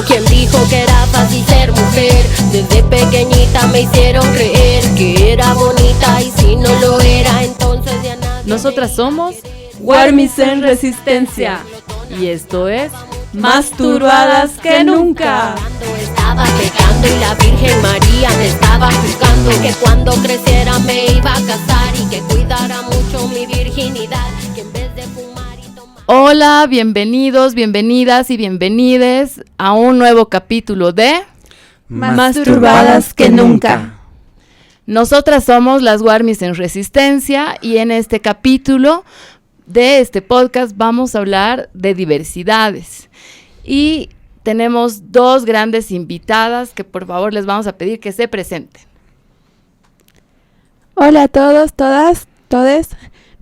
¿Quién dijo que era fácil ser mujer? Desde pequeñita me hicieron creer que era bonita y si no lo era, entonces ya nadie. Nosotras somos Warmis en Resistencia y esto es Más Turbadas que Nunca. Estaba pecando y la Virgen María me estaba juzgando, que cuando creciera me iba a casar y que cuidara mucho mi virginidad, que en vez de fumar y tomar... Hola, bienvenidos, bienvenidas y bienvenides a un nuevo capítulo de Más Turbadas que Nunca. Nosotras somos las Warmis en Resistencia y en este capítulo de este podcast vamos a hablar de diversidades. Y tenemos dos grandes invitadas que por favor les vamos a pedir que se presenten. Hola a todos, todas, todes.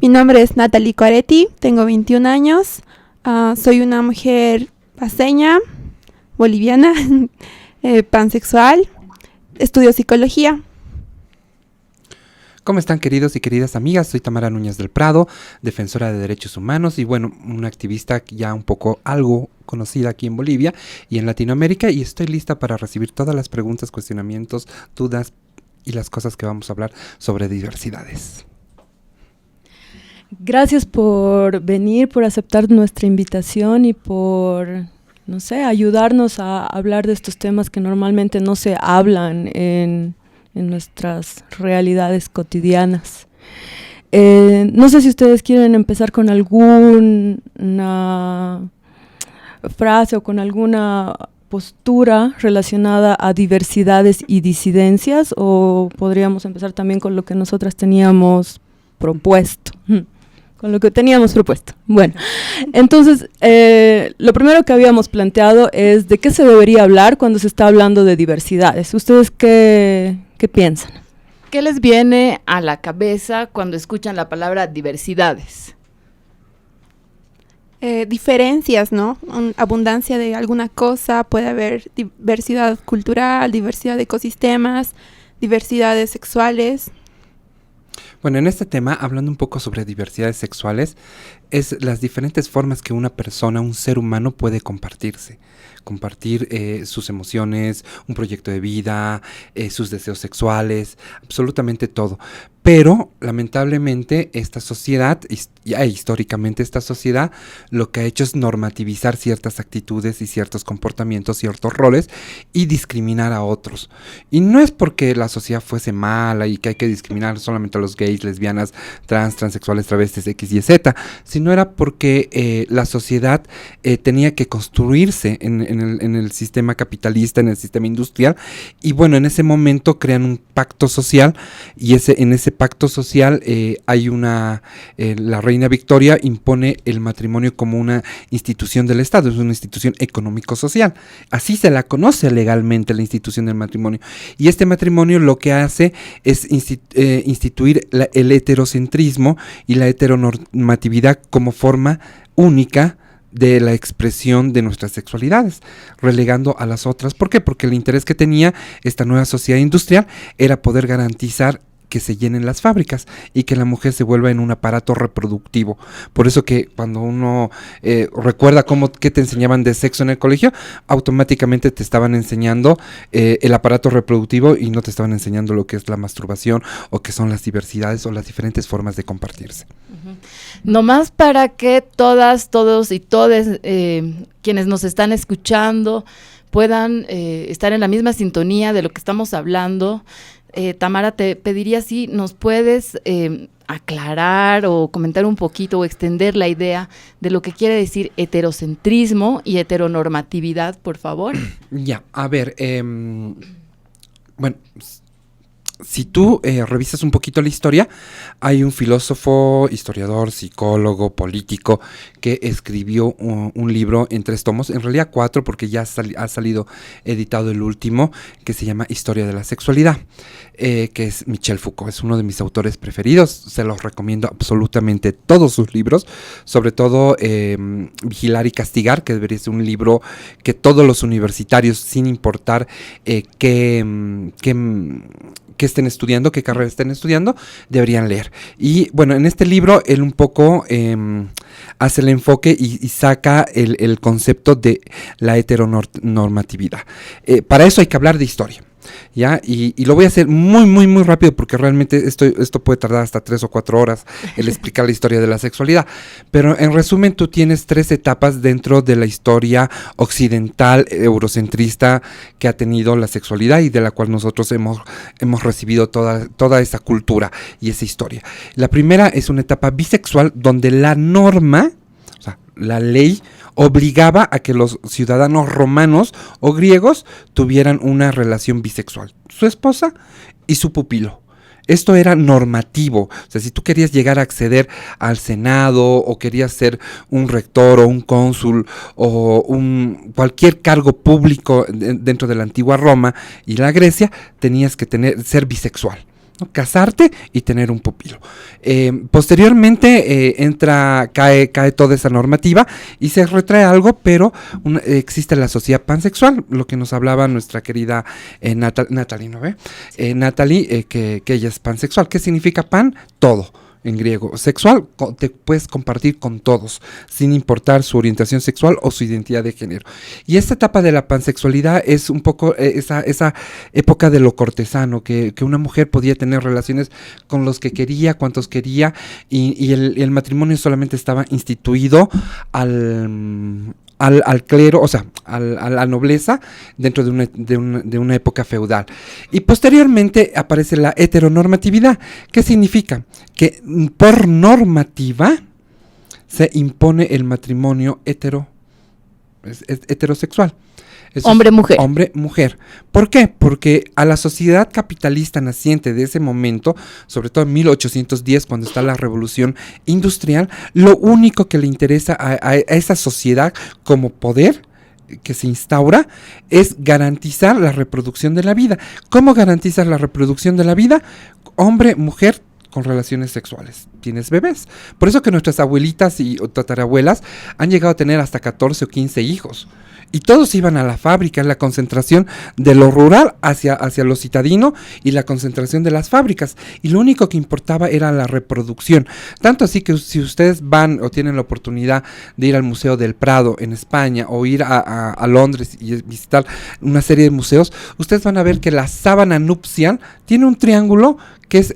Mi nombre es Natalie Coaretti, tengo 21 años. Soy una mujer paceña, boliviana, pansexual. Estudio psicología. ¿Cómo están, queridos y queridas amigas? Soy Tamara Núñez del Prado, defensora de derechos humanos y bueno, una activista ya un poco algo conocida aquí en Bolivia y en Latinoamérica, y estoy lista para recibir todas las preguntas, cuestionamientos, dudas y las cosas que vamos a hablar sobre diversidades. Gracias por venir, por aceptar nuestra invitación y por, ayudarnos a hablar de estos temas que normalmente no se hablan en nuestras realidades cotidianas. No sé si ustedes quieren empezar con alguna frase o con alguna postura relacionada a diversidades y disidencias, o podríamos empezar también con lo que nosotras teníamos propuesto. Bueno, entonces, lo primero que habíamos planteado es de qué se debería hablar cuando se está hablando de diversidades. ¿Ustedes qué piensan? ¿Qué les viene a la cabeza cuando escuchan la palabra diversidades? Diferencias, ¿no? Abundancia de alguna cosa, puede haber diversidad cultural, diversidad de ecosistemas, diversidades sexuales. Bueno, en este tema, hablando un poco sobre diversidades sexuales, es las diferentes formas que una persona, un ser humano puede compartir sus emociones, un proyecto de vida, sus deseos sexuales, absolutamente todo. Pero, lamentablemente, esta sociedad, históricamente esta sociedad, lo que ha hecho es normativizar ciertas actitudes y ciertos comportamientos, ciertos roles, y discriminar a otros. Y no es porque la sociedad fuese mala y que hay que discriminar solamente a los gays, lesbianas, transexuales, travestis, X y Z, sino era porque la sociedad tenía que construirse en el sistema capitalista, en el sistema industrial, y bueno, en ese momento crean un pacto social, y en ese pacto social hay la reina Victoria impone el matrimonio como una institución del Estado, es una institución económico-social, así se la conoce legalmente la institución del matrimonio, y este matrimonio lo que hace es instituir el heterocentrismo y la heteronormatividad como forma única de la expresión de nuestras sexualidades, relegando a las otras. ¿Por qué? Porque el interés que tenía esta nueva sociedad industrial era poder garantizar que se llenen las fábricas y que la mujer se vuelva en un aparato reproductivo. Por eso que cuando uno recuerda qué te enseñaban de sexo en el colegio, automáticamente te estaban enseñando el aparato reproductivo y no te estaban enseñando lo que es la masturbación o que son las diversidades o las diferentes formas de compartirse. Uh-huh. Nomás para que todas, todos y todes quienes nos están escuchando puedan estar en la misma sintonía de lo que estamos hablando. Tamara, te pediría si nos puedes aclarar o comentar un poquito o extender la idea de lo que quiere decir heterocentrismo y heteronormatividad, por favor. Ya, a ver, bueno, si tú revisas un poquito la historia, hay un filósofo, historiador, psicólogo, político, que escribió un libro en 3 tomos, en realidad 4 porque ya ha salido editado el último, que se llama Historia de la Sexualidad, que es Michel Foucault, es uno de mis autores preferidos, se los recomiendo absolutamente todos sus libros, sobre todo Vigilar y Castigar, que debería ser un libro que todos los universitarios, sin importar qué estén estudiando, qué carrera estén estudiando, deberían leer. Y bueno, en este libro él un poco hace el enfoque y saca el concepto de la heteronormatividad. Para eso hay que hablar de historia. ¿Ya? Y lo voy a hacer muy, muy, muy rápido porque realmente esto puede tardar hasta 3 o 4 horas el explicar la historia de la sexualidad. Pero en resumen, tú tienes 3 etapas dentro de la historia occidental, eurocentrista que ha tenido la sexualidad y de la cual nosotros hemos recibido toda esa cultura y esa historia. La primera es una etapa bisexual donde la norma, o sea, la ley obligaba a que los ciudadanos romanos o griegos tuvieran una relación bisexual, su esposa y su pupilo. Esto era normativo, o sea, si tú querías llegar a acceder al Senado o querías ser un rector o un cónsul o cualquier cargo público dentro de la antigua Roma y la Grecia, tenías que ser bisexual, ¿no? Casarte y tener un pupilo. Posteriormente cae toda esa normativa y se retrae algo, pero existe la sociedad pansexual, lo que nos hablaba nuestra querida Natalie, ¿no ve? Natalie, que ella es pansexual. ¿Qué significa pan? Todo. En griego, sexual, te puedes compartir con todos, sin importar su orientación sexual o su identidad de género. Y esta etapa de la pansexualidad es un poco esa época de lo cortesano, que una mujer podía tener relaciones con los que quería, cuantos quería, y el matrimonio solamente estaba instituido al clero, o sea, a la nobleza dentro de una época feudal. Y posteriormente aparece la heteronormatividad. ¿Qué significa? Que por normativa se impone el matrimonio heterosexual. Hombre-mujer. Hombre-mujer. ¿Por qué? Porque a la sociedad capitalista naciente de ese momento, sobre todo en 1810, cuando está la revolución industrial, lo único que le interesa a esa sociedad como poder que se instaura es garantizar la reproducción de la vida. ¿Cómo garantizar la reproducción de la vida? Hombre-mujer con relaciones sexuales. Tienes bebés. Por eso que nuestras abuelitas o tatarabuelas han llegado a tener hasta 14 o 15 hijos. Y todos iban a la fábrica, la concentración de lo rural hacia lo citadino y la concentración de las fábricas. Y lo único que importaba era la reproducción. Tanto así que si ustedes van o tienen la oportunidad de ir al Museo del Prado en España o ir a Londres y visitar una serie de museos, ustedes van a ver que la sábana nupcial tiene un triángulo que es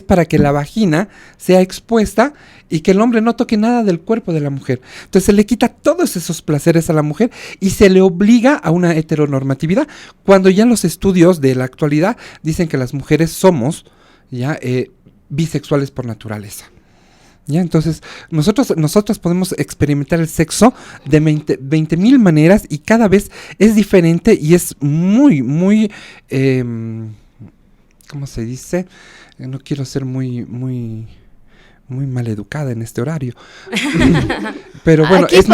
para que la vagina sea expuesta y que el hombre no toque nada del cuerpo de la mujer. Entonces se le quita todos esos placeres a la mujer y se le obliga a una heteronormatividad, cuando ya los estudios de la actualidad dicen que las mujeres somos ya bisexuales por naturaleza. Ya, entonces nosotros podemos experimentar el sexo de 20,000 maneras y cada vez es diferente y es muy, muy... ¿cómo se dice? No quiero ser muy maleducada en este horario. Pero bueno, es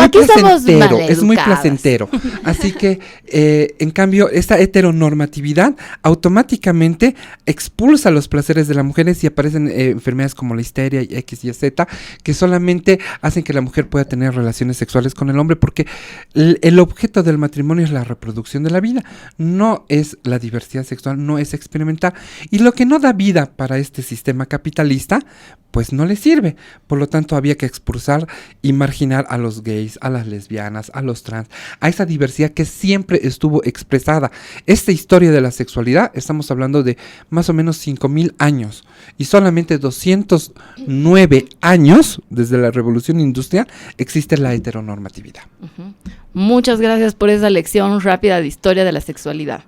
muy placentero. Así que, en cambio, esta heteronormatividad automáticamente expulsa los placeres de las mujeres y aparecen enfermedades como la histeria, X y Z, que solamente hacen que la mujer pueda tener relaciones sexuales con el hombre, porque el objeto del matrimonio es la reproducción de la vida, no es la diversidad sexual, no es experimentar. Y lo que no da vida para este sistema capitalista, pues no le sirve. Por lo tanto, había que expulsar y marginar a los gays, a las lesbianas, a los trans, a esa diversidad que siempre estuvo expresada. Esta historia de la sexualidad, estamos hablando de más o menos 5,000 años y solamente 209 años desde la Revolución Industrial existe la heteronormatividad. Uh-huh. Muchas gracias por esa lección rápida de historia de la sexualidad.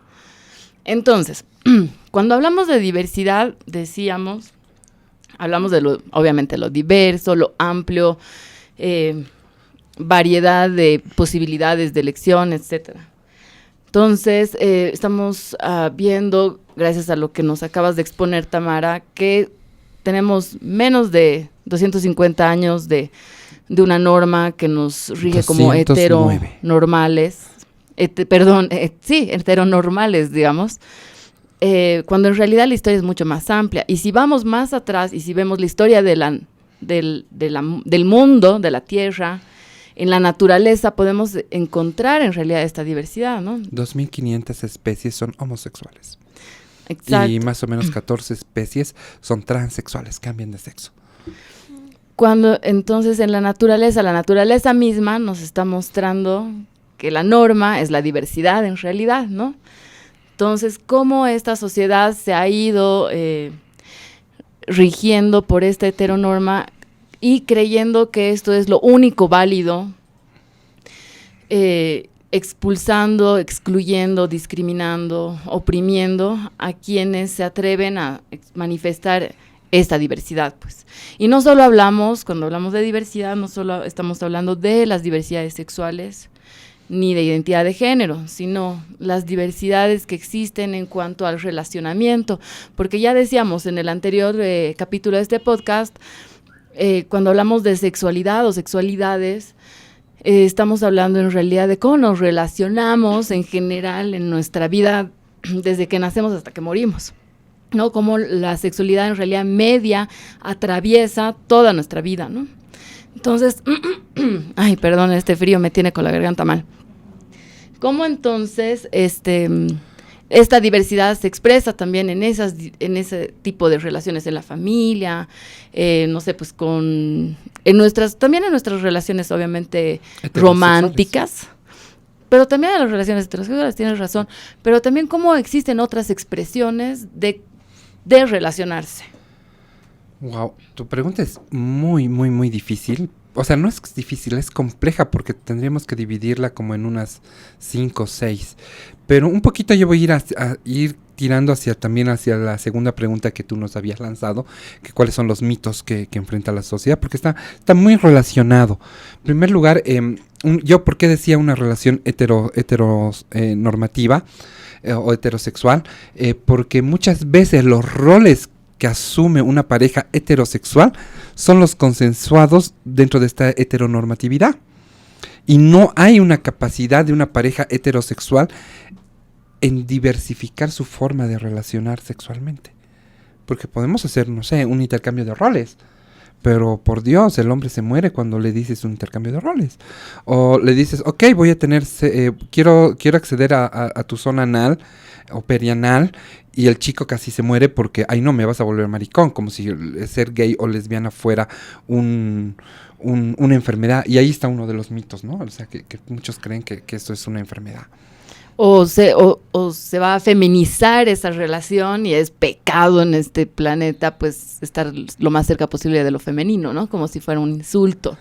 Entonces, cuando hablamos de diversidad, hablamos de obviamente lo diverso, lo amplio, variedad de posibilidades de elección, etcétera. Entonces, estamos viendo, gracias a lo que nos acabas de exponer, Tamara, que tenemos menos de 250 años de una norma que nos rige como heteronormales, heteronormales, digamos. Cuando en realidad la historia es mucho más amplia. Y si vamos más atrás y si vemos la historia del mundo, de la Tierra, en la naturaleza podemos encontrar en realidad esta diversidad, ¿no? 2,500 especies son homosexuales. Exacto. Y más o menos 14 especies son transexuales, cambian de sexo. Cuando entonces en la naturaleza misma nos está mostrando que la norma es la diversidad en realidad, ¿no? Entonces, ¿cómo esta sociedad se ha ido rigiendo por esta heteronorma y creyendo que esto es lo único válido, expulsando, excluyendo, discriminando, oprimiendo a quienes se atreven a manifestar esta diversidad, pues. Y no solo cuando hablamos de diversidad, no solo estamos hablando de las diversidades sexuales, ni de identidad de género, sino las diversidades que existen en cuanto al relacionamiento, porque ya decíamos en el anterior capítulo de este podcast, cuando hablamos de sexualidad o sexualidades, estamos hablando en realidad de cómo nos relacionamos en general en nuestra vida desde que nacemos hasta que morimos, ¿no? Cómo la sexualidad en realidad media atraviesa toda nuestra vida, ¿no? Entonces, ay, perdón, este frío me tiene con la garganta mal. ¿Cómo entonces esta diversidad se expresa también en ese tipo de relaciones en la familia, no sé, pues también en nuestras relaciones obviamente románticas, pero también en las relaciones heterosexuales, tienes razón, pero también cómo existen otras expresiones de relacionarse. Wow, tu pregunta es muy, muy, muy difícil. O sea, no es difícil, es compleja porque tendríamos que dividirla como en unas 5 o 6. Pero un poquito yo voy a ir tirando también hacia la segunda pregunta que tú nos habías lanzado, que cuáles son los mitos que enfrenta la sociedad, porque está muy relacionado. En primer lugar, yo por qué decía una relación heteronormativa o heterosexual, porque muchas veces los roles que asume una pareja heterosexual son los consensuados dentro de esta heteronormatividad. Y no hay una capacidad de una pareja heterosexual en diversificar su forma de relacionar sexualmente. Porque podemos hacer, no sé, un intercambio de roles. Pero por Dios, el hombre se muere cuando le dices un intercambio de roles. O le dices, ok, voy a tener, quiero acceder a tu zona anal o perianal, y el chico casi se muere porque, ay no, me vas a volver maricón, como si ser gay o lesbiana fuera una enfermedad. Y ahí está uno de los mitos, ¿no? O sea, que muchos creen que esto es una enfermedad. O se va a feminizar esa relación y es pecado en este planeta, pues, estar lo más cerca posible de lo femenino, ¿no? Como si fuera un insulto.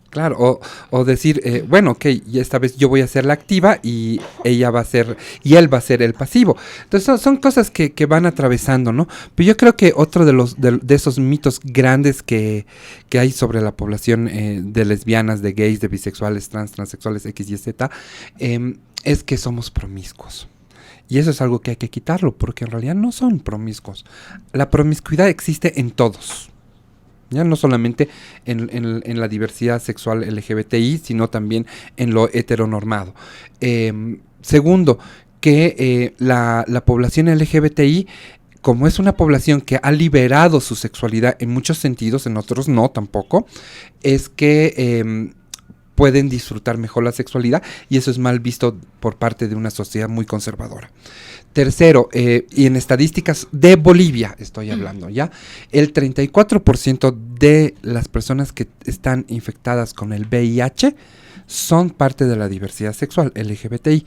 Claro, o decir, bueno, ok, y esta vez yo voy a ser la activa y él va a ser el pasivo. Entonces son cosas que van atravesando, ¿no? Pero yo creo que otro de esos mitos grandes que hay sobre la población de lesbianas, de gays, de bisexuales, transexuales, X y Z, es que somos promiscuos. Y eso es algo que hay que quitarlo, porque en realidad no son promiscuos. La promiscuidad existe en todos. Ya no solamente en la diversidad sexual LGBTI, sino también en lo heteronormado. Segundo, que la población LGBTI, como es una población que ha liberado su sexualidad en muchos sentidos, en otros no tampoco, es que pueden disfrutar mejor la sexualidad, y eso es mal visto por parte de una sociedad muy conservadora. Tercero, y en estadísticas de Bolivia estoy hablando, ¿ya? El 34% de las personas que están infectadas con el VIH son parte de la diversidad sexual LGBTI,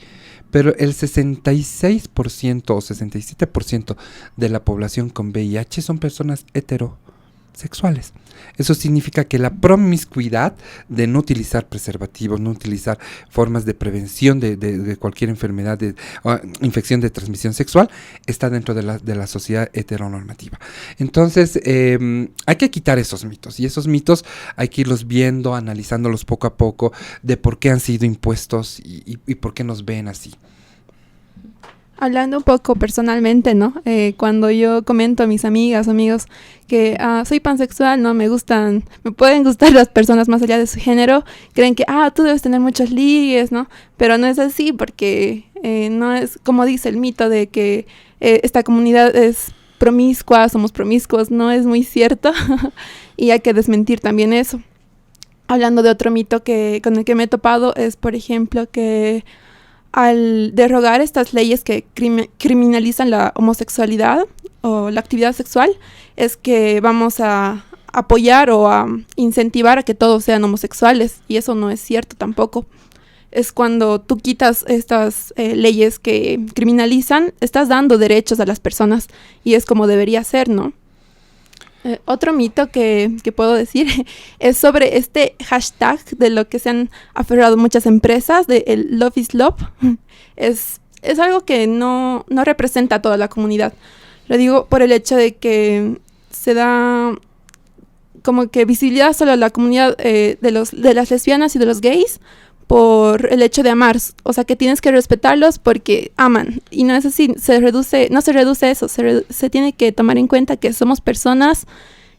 pero el 66% o 67% de la población con VIH son personas heterosexuales. Eso significa que la promiscuidad de no utilizar preservativos, no utilizar formas de prevención de cualquier enfermedad o infección de transmisión sexual está dentro de la sociedad heteronormativa. Entonces hay que quitar esos mitos, y esos mitos hay que irlos viendo, analizándolos poco a poco, de por qué han sido impuestos y por qué nos ven así. Hablando un poco personalmente, ¿no? Cuando yo comento a mis amigas, amigos, que soy pansexual, ¿no? Me pueden gustar las personas más allá de su género, creen que, tú debes tener muchos ligues, ¿no? Pero no es así, porque no es como dice el mito de que esta comunidad es promiscua, somos promiscuos, no es muy cierto, y hay que desmentir también eso. Hablando de otro mito con el que me he topado es, por ejemplo, que al derogar estas leyes que criminalizan la homosexualidad o la actividad sexual, es que vamos a apoyar o a incentivar a que todos sean homosexuales, y eso no es cierto tampoco. Es cuando tú quitas estas leyes que criminalizan, estás dando derechos a las personas, y es como debería ser, ¿no? Otro mito que puedo decir es sobre este hashtag de lo que se han aferrado muchas empresas, de el Love is Love. Es algo que no representa a toda la comunidad. Lo digo por el hecho de que se da como que visibilidad solo a la comunidad de las lesbianas y de los gays, por el hecho de amar, o sea, que tienes que respetarlos porque aman, y no es así, no se reduce eso, se tiene que tomar en cuenta que somos personas,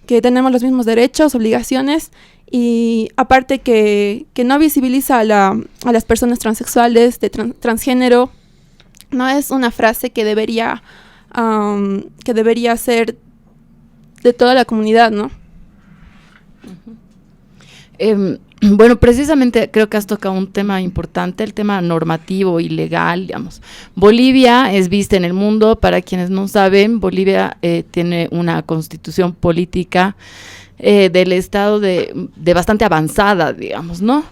que tenemos los mismos derechos, obligaciones, y aparte que no visibiliza a las personas transexuales, de transgénero. No es una frase que debería ser de toda la comunidad, ¿no? Bueno, precisamente creo que has tocado un tema importante, el tema normativo y legal, digamos. Bolivia es vista en el mundo, para quienes no saben, Bolivia tiene una constitución política del Estado de bastante avanzada, digamos, ¿no?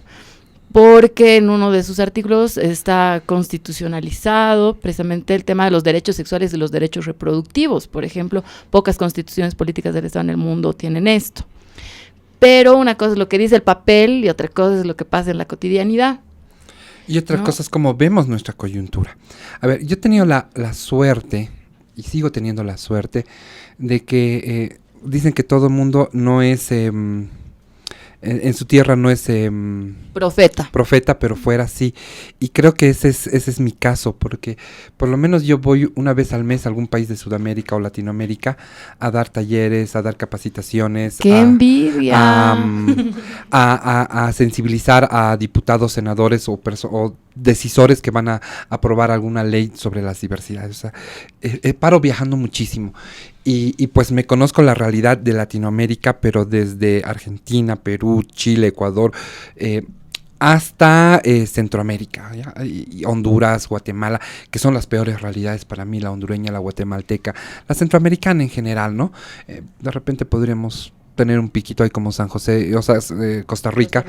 Porque en uno de sus artículos está constitucionalizado precisamente el tema de los derechos sexuales y los derechos reproductivos. Por ejemplo, pocas constituciones políticas del Estado en el mundo tienen esto. Pero una cosa es lo que dice el papel y otra cosa es lo que pasa en la cotidianidad. Y otra cosa es cómo vemos nuestra coyuntura. A ver, yo he tenido la suerte, y sigo teniendo la suerte, de que dicen que todo el mundo no es, en su tierra no es profeta, pero fuera sí. Y creo que ese es mi caso, porque por lo menos yo voy una vez al mes a algún país de Sudamérica o Latinoamérica a dar talleres, a dar capacitaciones. ¡Qué envidia! A sensibilizar a diputados, senadores o decisores que van a aprobar alguna ley sobre las diversidades. O sea, paro viajando muchísimo. Y pues me conozco la realidad de Latinoamérica, pero desde Argentina, Perú, Chile, Ecuador, hasta Centroamérica, ¿ya? Y Honduras, Guatemala, que son las peores realidades para mí, la hondureña, la guatemalteca, la centroamericana en general, ¿no? De repente podríamos tener un piquito ahí como San José, o sea, Costa Rica,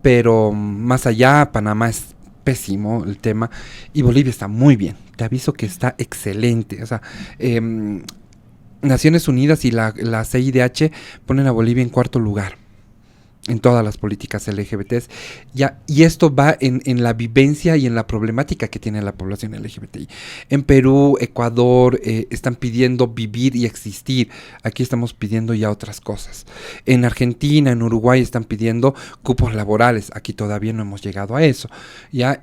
pero más allá, Panamá es pésimo el tema, y Bolivia está muy bien, te aviso que está excelente, o sea, Naciones Unidas y la CIDH ponen a Bolivia en 4º lugar en todas las políticas LGBTs, y esto va en la vivencia y en la problemática que tiene la población LGBTI. En Perú, Ecuador, están pidiendo vivir y existir. Aquí estamos pidiendo ya otras cosas. En Argentina, en Uruguay están pidiendo cupos laborales. Aquí todavía no hemos llegado a eso. Ya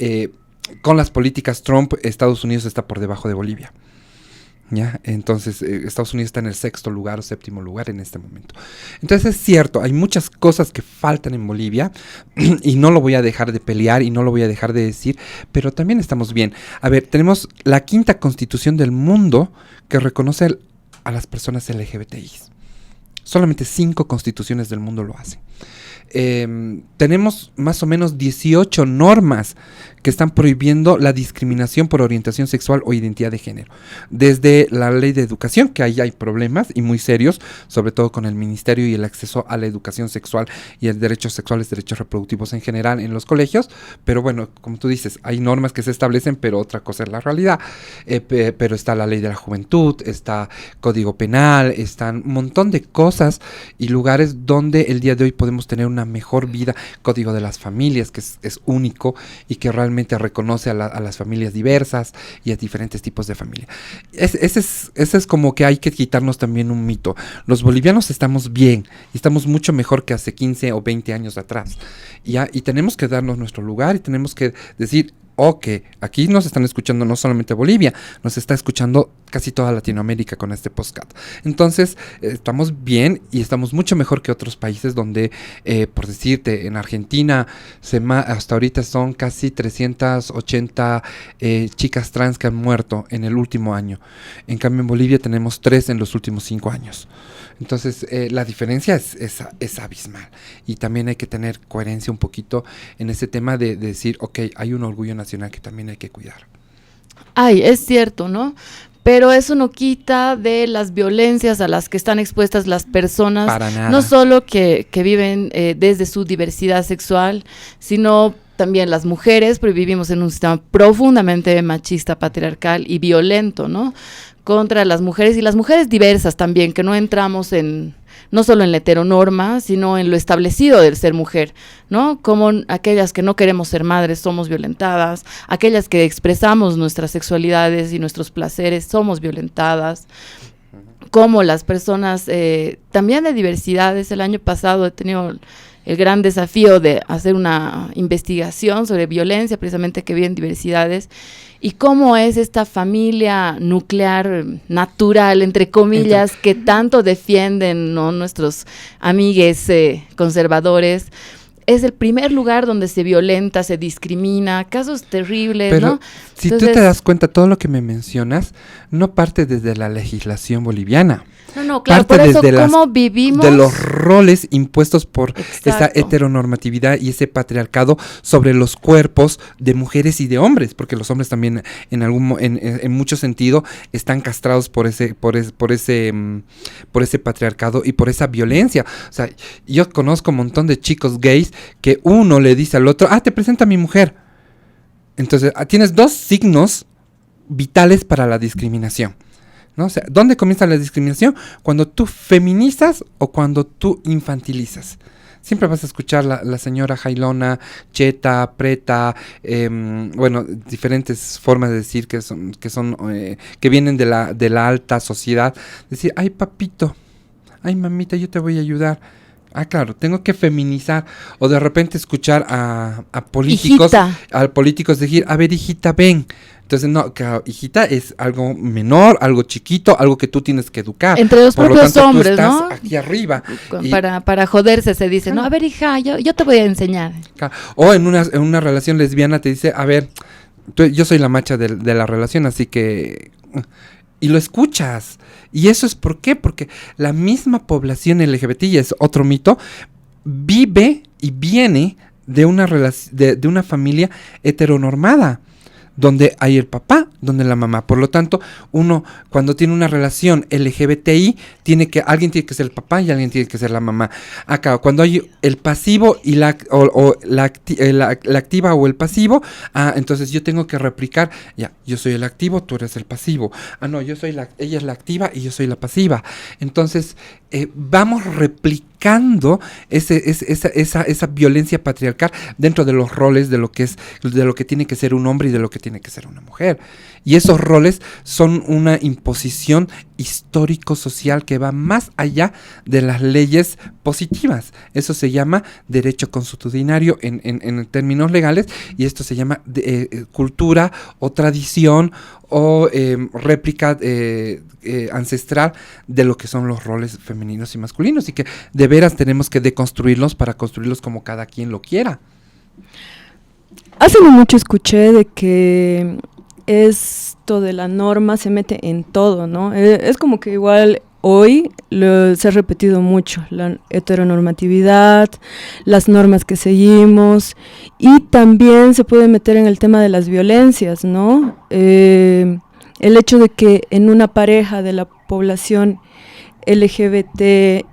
con las políticas Trump, Estados Unidos está por debajo de Bolivia. ¿Ya? Entonces Estados Unidos está en el 6º lugar o 7º lugar en este momento. Entonces es cierto, hay muchas cosas que faltan en Bolivia y no lo voy a dejar de pelear y no lo voy a dejar de decir, pero también estamos bien. A ver, tenemos la 5ª constitución del mundo que reconoce a las personas LGBTI. Solamente 5 constituciones del mundo lo hacen. Tenemos más o menos 18 normas que están prohibiendo la discriminación por orientación sexual o identidad de género. Desde la ley de educación, que ahí hay problemas y muy serios, sobre todo con el ministerio y el acceso a la educación sexual y el derechos sexuales, derechos reproductivos en general en los colegios, pero bueno, como tú dices, hay normas que se establecen, pero otra cosa es la realidad. Pero está la ley de la juventud, está código penal, están un montón de cosas y lugares donde el día de hoy podemos tener una mejor vida, código de las familias, que es único y que realmente reconoce a las familias diversas y a diferentes tipos de familia. Ese es como que hay que quitarnos también un mito. Los bolivianos estamos bien y estamos mucho mejor que hace 15 o 20 años atrás. Y tenemos que darnos nuestro lugar y tenemos que decir, que aquí nos están escuchando no solamente Bolivia, nos está escuchando casi toda Latinoamérica con este podcast. Entonces, estamos bien y estamos mucho mejor que otros países donde, por decirte, en Argentina hasta ahorita son casi 380 chicas trans que han muerto en el último año. En cambio, en Bolivia tenemos 3 en los últimos 5 años. Entonces, la diferencia es abismal. Y también hay que tener coherencia un poquito en ese tema de decir, hay un orgullo nacional nacional que también hay que cuidar. Ay, es cierto, ¿no? Pero eso no quita de las violencias a las que están expuestas las personas, Para nada. no solo que viven desde su diversidad sexual, sino también las mujeres, porque vivimos en un sistema profundamente machista, patriarcal y violento, ¿no? Contra las mujeres y las mujeres diversas también, que no entramos no solo en la heteronorma, sino en lo establecido del ser mujer, ¿no? Como aquellas que no queremos ser madres somos violentadas, aquellas que expresamos nuestras sexualidades y nuestros placeres somos violentadas, como las personas también de diversidades. El año pasado he tenido el gran desafío de hacer una investigación sobre violencia, precisamente que viven diversidades, y cómo es esta familia nuclear natural, entre comillas, que tanto defienden, ¿no?, nuestros amigues conservadores. Es el primer lugar donde se violenta, se discrimina, casos terribles, pero, ¿no? Si Entonces, tú te das cuenta, todo lo que me mencionas no parte desde la legislación boliviana. No, claro, Parte por eso, desde ¿cómo vivimos? De los roles impuestos por esa Exacto. heteronormatividad y ese patriarcado sobre los cuerpos de mujeres y de hombres, porque los hombres también en mucho sentido están castrados por ese patriarcado y por esa violencia. O sea, yo conozco un montón de chicos gays que uno le dice al otro, te presenta a mi mujer. Entonces, tienes dos signos vitales para la discriminación, ¿no? O sea, ¿dónde comienza la discriminación? Cuando tú feminizas o cuando tú infantilizas. Siempre vas a escuchar la señora jailona, cheta, preta, diferentes formas de decir que vienen de la alta sociedad. Decir, ay papito, ay mamita, yo te voy a ayudar. Claro, tengo que feminizar. O de repente escuchar a políticos, decir, a ver, hijita, ven. Entonces, no, claro, hijita es algo menor, algo chiquito, algo que tú tienes que educar. Entre los propios tanto, hombres, tú estás ¿no? aquí arriba. Para joderse se dice, no, a ver, hija, yo te voy a enseñar. Claro. O en una relación lesbiana te dice, a ver, yo soy la macha de la relación, así que... Y lo escuchas. Y eso es ¿por qué? Porque la misma población LGBT, y es otro mito, vive y viene de una familia heteronormada, donde hay el papá, donde la mamá. Por lo tanto, uno cuando tiene una relación LGBTI, alguien tiene que ser el papá y alguien tiene que ser la mamá. Acá, cuando hay el pasivo y la activa o el pasivo, entonces yo tengo que replicar, yo soy el activo, tú eres el pasivo. No, ella es la activa y yo soy la pasiva. Entonces, vamos replicando esa violencia patriarcal dentro de los roles de lo que tiene que ser un hombre y de lo que tiene que ser una mujer. Y esos roles son una imposición histórico-social que va más allá de las leyes positivas. Eso se llama derecho consuetudinario en términos legales, y esto se llama cultura o tradición o réplica ancestral de lo que son los roles femeninos y masculinos, y que de veras tenemos que deconstruirlos para construirlos como cada quien lo quiera. Hace no mucho escuché de que esto de la norma se mete en todo, ¿no? Es como que igual hoy se ha repetido mucho, la heteronormatividad, las normas que seguimos, y también se puede meter en el tema de las violencias, ¿no? El hecho de que en una pareja de la población LGBT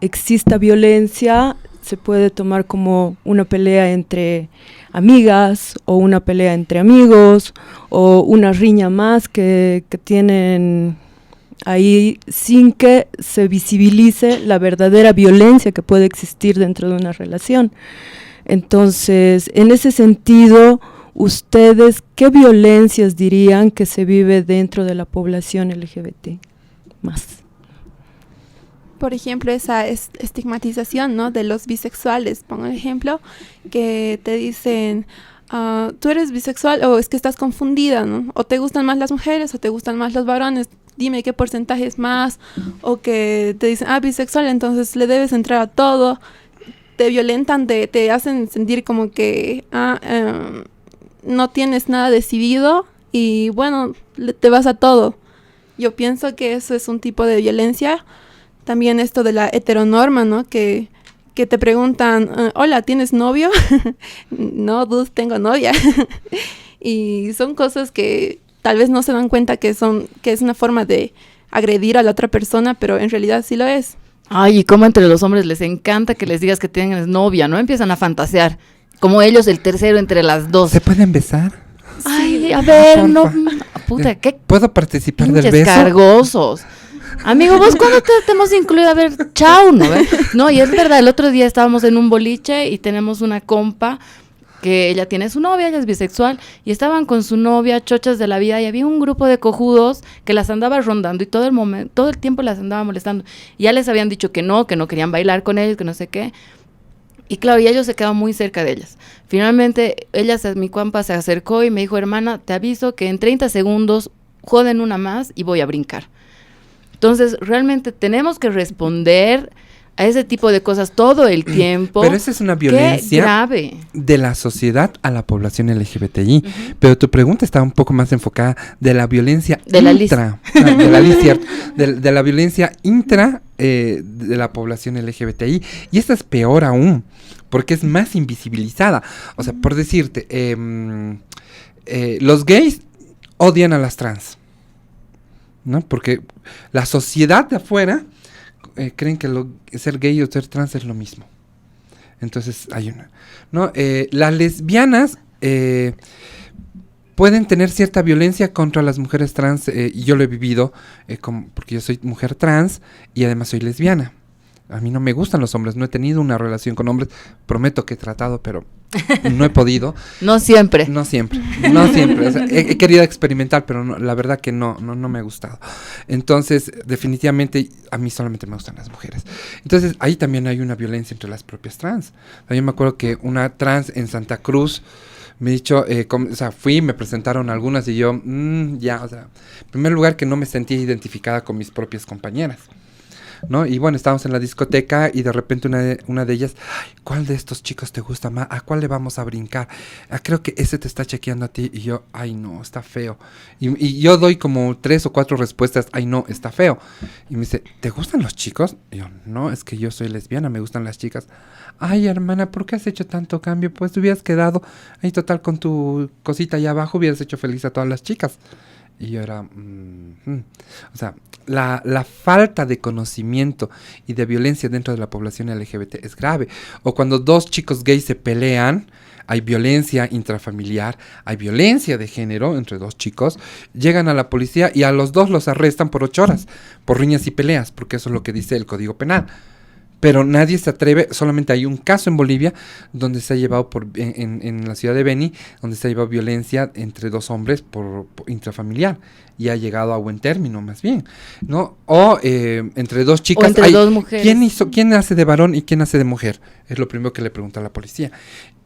exista violencia se puede tomar como una pelea entre amigas o una pelea entre amigos o una riña más que tienen ahí sin que se visibilice la verdadera violencia que puede existir dentro de una relación. Entonces, en ese sentido, ¿ustedes qué violencias dirían que se vive dentro de la población LGBT más? Por ejemplo, esa estigmatización, ¿no?, de los bisexuales. Pongo el ejemplo que te dicen, tú eres bisexual o es que estás confundida, ¿no? O te gustan más las mujeres o te gustan más los varones. Dime qué porcentaje es más. O que te dicen, bisexual, entonces le debes entrar a todo. Te violentan, te hacen sentir como que no tienes nada decidido y bueno, te vas a todo. Yo pienso que eso es un tipo de violencia. También esto de la heteronorma, ¿no?, que que te preguntan, hola, ¿tienes novio? No, dude, tengo novia. Y son cosas que tal vez no se dan cuenta que es una forma de agredir a la otra persona, pero en realidad sí lo es. Ay, y cómo entre los hombres les encanta que les digas que tienes novia, ¿no? Empiezan a fantasear. Como ellos el tercero entre las dos. ¿Se pueden besar? Ay, a ver, no. Porfa. Puta, qué ¿Puedo participar del pinches beso? cargosos. Amigo, ¿vos cuándo te hemos incluido? A ver, chao, ¿no? No, y es verdad, el otro día estábamos en un boliche y tenemos una compa que ella tiene su novia, ella es bisexual, y estaban con su novia, chochas de la vida, y había un grupo de cojudos que las andaba rondando y todo el tiempo las andaba molestando. Y ya les habían dicho que no querían bailar con ellos, que no sé qué. Y claro, y ellos se quedaban muy cerca de ellas. Finalmente, mi compa se acercó y me dijo, hermana, te aviso que en 30 segundos joden una más y voy a brincar. Entonces, realmente tenemos que responder a ese tipo de cosas todo el tiempo. Pero esa es una violencia ¡qué grave! De la sociedad a la población LGBTI. Pero tu pregunta está un poco más enfocada de la violencia de la de la violencia intra de la población LGBTI. Y esta es peor aún, porque es más invisibilizada. O sea, por decirte, los gays odian a las trans, ¿no? Porque la sociedad de afuera creen que ser gay o ser trans es lo mismo. Entonces hay una, ¿no? Las lesbianas pueden tener cierta violencia contra las mujeres trans, y yo lo he vivido porque yo soy mujer trans y además soy lesbiana. A mí no me gustan los hombres, no he tenido una relación con hombres, prometo que he tratado, pero no he podido. No siempre. O sea, he querido experimentar, pero no, la verdad que no me ha gustado. Entonces, definitivamente, a mí solamente me gustan las mujeres. Entonces, ahí también hay una violencia entre las propias trans. Yo me acuerdo que una trans en Santa Cruz me ha dicho, me presentaron algunas y yo, en primer lugar que no me sentía identificada con mis propias compañeras, ¿no? Y bueno, estábamos en la discoteca y de repente una de ellas, ¿cuál de estos chicos te gusta más? ¿A cuál le vamos a brincar? Creo que ese te está chequeando a ti. Y yo, ay no, está feo. Y yo doy como 3 o 4 respuestas, ay no, está feo. Y me dice, ¿te gustan los chicos? Y yo, no, es que yo soy lesbiana, me gustan las chicas. Ay, hermana, ¿por qué has hecho tanto cambio? Pues te hubieras quedado ahí total con tu cosita allá abajo, hubieras hecho feliz a todas las chicas. Y yo era, o sea, la falta de conocimiento y de violencia dentro de la población LGBT es grave. O cuando 2 chicos gays se pelean, hay violencia intrafamiliar, hay violencia de género entre 2 chicos, llegan a la policía y a los 2 los arrestan por 8 horas, por riñas y peleas, porque eso es lo que dice el Código Penal. Pero nadie se atreve, solamente hay un caso en Bolivia donde se ha llevado en la ciudad de Beni, donde se ha llevado violencia entre 2 hombres por intrafamiliar y ha llegado a buen término más bien, ¿no? O entre 2 chicas. O entre 2 mujeres. ¿Quién hace de varón y quién hace de mujer? Es lo primero que le pregunta a la policía.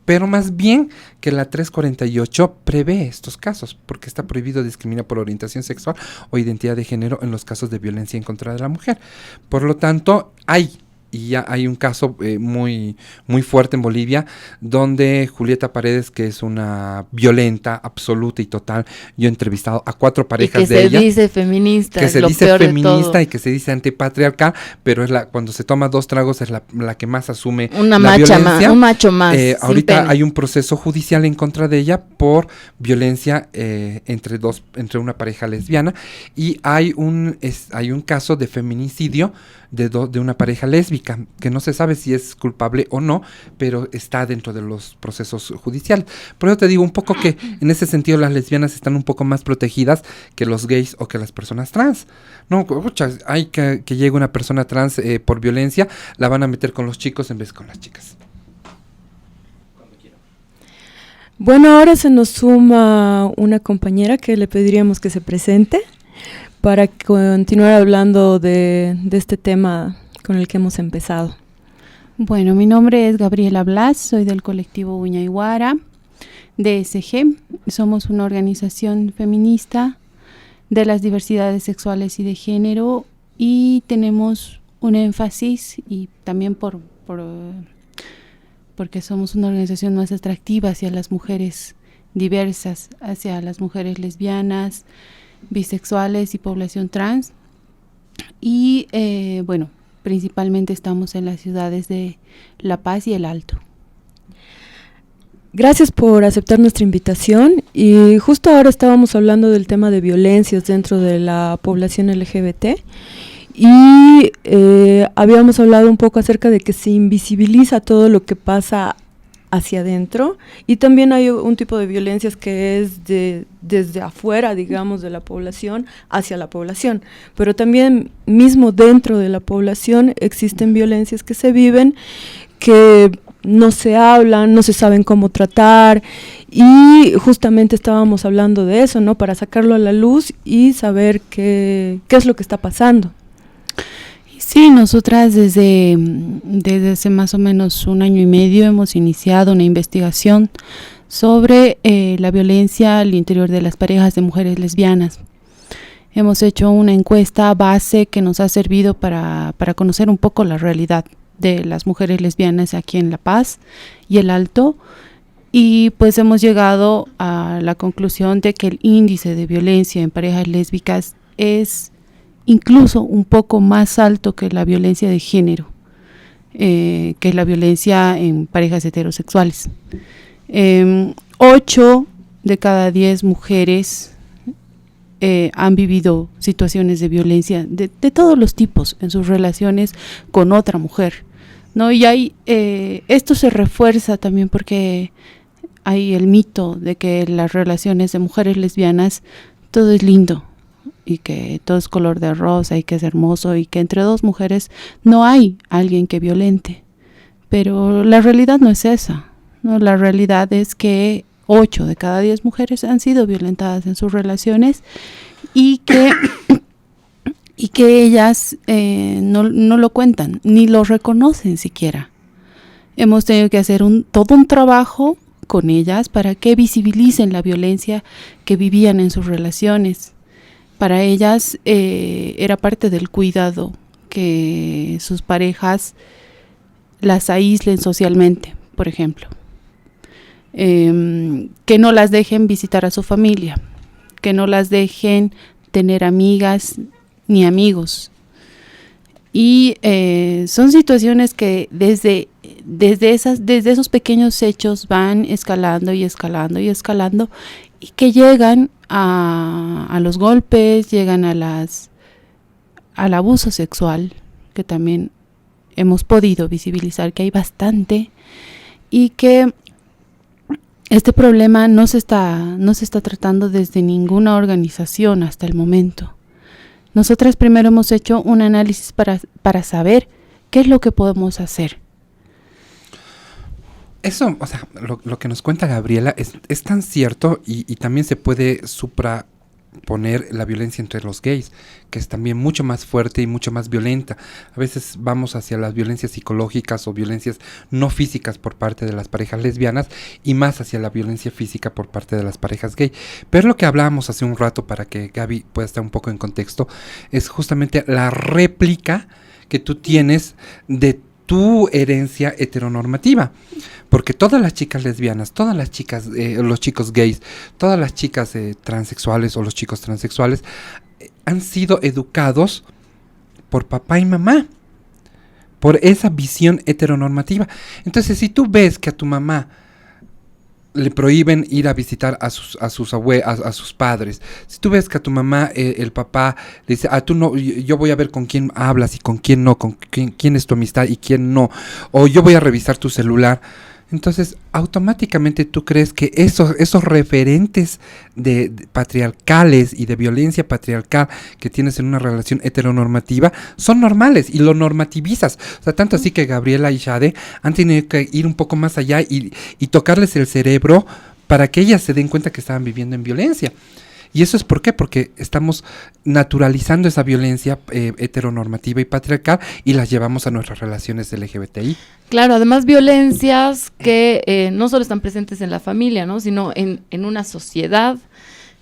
Pero más bien que la 348 prevé estos casos, porque está prohibido discriminar por orientación sexual o identidad de género en los casos de violencia en contra de la mujer. Por lo tanto, y ya hay un caso muy, muy fuerte en Bolivia, donde Julieta Paredes, que es una violenta absoluta y total, yo he entrevistado a 4 parejas de ella. Que se dice feminista, que se dice feminista y que se dice antipatriarcal, pero es cuando se toma 2 tragos es la que más asume una la violencia. Un macho más. Ahorita hay un proceso judicial en contra de ella por violencia entre una pareja lesbiana, y hay un caso de feminicidio de una pareja lésbica, que no se sabe si es culpable o no, pero está dentro de los procesos judiciales. Por eso te digo un poco que en ese sentido las lesbianas están un poco más protegidas que los gays o que las personas trans. No, hay que llegue una persona trans por violencia, la van a meter con los chicos en vez con las chicas. Bueno, ahora se nos suma una compañera que le pediríamos que se presente para continuar hablando de este tema con el que hemos empezado. Bueno, mi nombre es Gabriela Blas, soy del colectivo Uñaiguara, DSG. Somos una organización feminista de las diversidades sexuales y de género, y tenemos un énfasis, y también porque somos una organización más atractiva hacia las mujeres diversas, hacia las mujeres lesbianas, bisexuales y población trans. Y principalmente estamos en las ciudades de La Paz y El Alto. Gracias por aceptar nuestra invitación, y justo ahora estábamos hablando del tema de violencias dentro de la población LGBT, y habíamos hablado un poco acerca de que se invisibiliza todo lo que pasa hacia adentro, y también hay un tipo de violencias que es desde afuera, digamos, de la población hacia la población, pero también mismo dentro de la población existen violencias que se viven, que no se hablan, no se saben cómo tratar, y justamente estábamos hablando de eso, ¿no? Para sacarlo a la luz y saber qué es lo que está pasando. Sí, nosotras desde hace más o menos 1 año y medio hemos iniciado una investigación sobre la violencia al interior de las parejas de mujeres lesbianas. Hemos hecho una encuesta base que nos ha servido para conocer un poco la realidad de las mujeres lesbianas aquí en La Paz y El Alto, y pues hemos llegado a la conclusión de que el índice de violencia en parejas lésbicas es incluso un poco más alto que la violencia de género, que es la violencia en parejas heterosexuales. 8 de cada 10 mujeres han vivido situaciones de violencia de todos los tipos en sus relaciones con otra mujer, ¿no? Y esto se refuerza también porque hay el mito de que las relaciones de mujeres lesbianas todo es lindo y que todo es color de rosa y que es hermoso y que entre 2 mujeres no hay alguien que violente. Pero la realidad no es esa, ¿no? La realidad es que 8 de cada 10 mujeres han sido violentadas en sus relaciones, y que ellas no lo cuentan, ni lo reconocen siquiera. Hemos tenido que hacer todo un trabajo con ellas para que visibilicen la violencia que vivían en sus relaciones. Para ellas era parte del cuidado que sus parejas las aíslen socialmente, por ejemplo. Que no las dejen visitar a su familia, que no las dejen tener amigas ni amigos. Y son situaciones que desde esos pequeños hechos van escalando y escalando y escalando, y que llegan a los golpes, llegan al abuso sexual, que también hemos podido visibilizar que hay bastante, y que este problema no se está tratando desde ninguna organización hasta el momento. Nosotras primero hemos hecho un análisis para saber qué es lo que podemos hacer. Eso, o sea, lo que nos cuenta Gabriela es tan cierto, y también se puede supraponer la violencia entre los gays, que es también mucho más fuerte y mucho más violenta. A veces vamos hacia las violencias psicológicas o violencias no físicas por parte de las parejas lesbianas, y más hacia la violencia física por parte de las parejas gay. Pero lo que hablábamos hace un rato, para que Gaby pueda estar un poco en contexto, es justamente la réplica que tú tienes de tu herencia heteronormativa, porque todas las chicas lesbianas, todas las chicas, los chicos gays, todas las chicas transexuales o los chicos transexuales han sido educados por papá y mamá, por esa visión heteronormativa. Entonces, si tú ves que a tu mamá le prohíben ir a visitar a sus padres, si tú ves que a tu mamá el papá le dice, tú no, yo voy a ver con quién hablas y con quién no, con quién es tu amistad y quién no, o yo voy a revisar tu celular, entonces automáticamente tú crees que esos referentes de patriarcales y de violencia patriarcal que tienes en una relación heteronormativa son normales, y lo normativizas. O sea, tanto así que Gabriela y Shade han tenido que ir un poco más allá y tocarles el cerebro para que ellas se den cuenta que estaban viviendo en violencia. ¿Y eso es por qué? Porque estamos naturalizando esa violencia heteronormativa y patriarcal, y las llevamos a nuestras relaciones LGBTI. Claro, además violencias que no solo están presentes en la familia, ¿no? Sino en una sociedad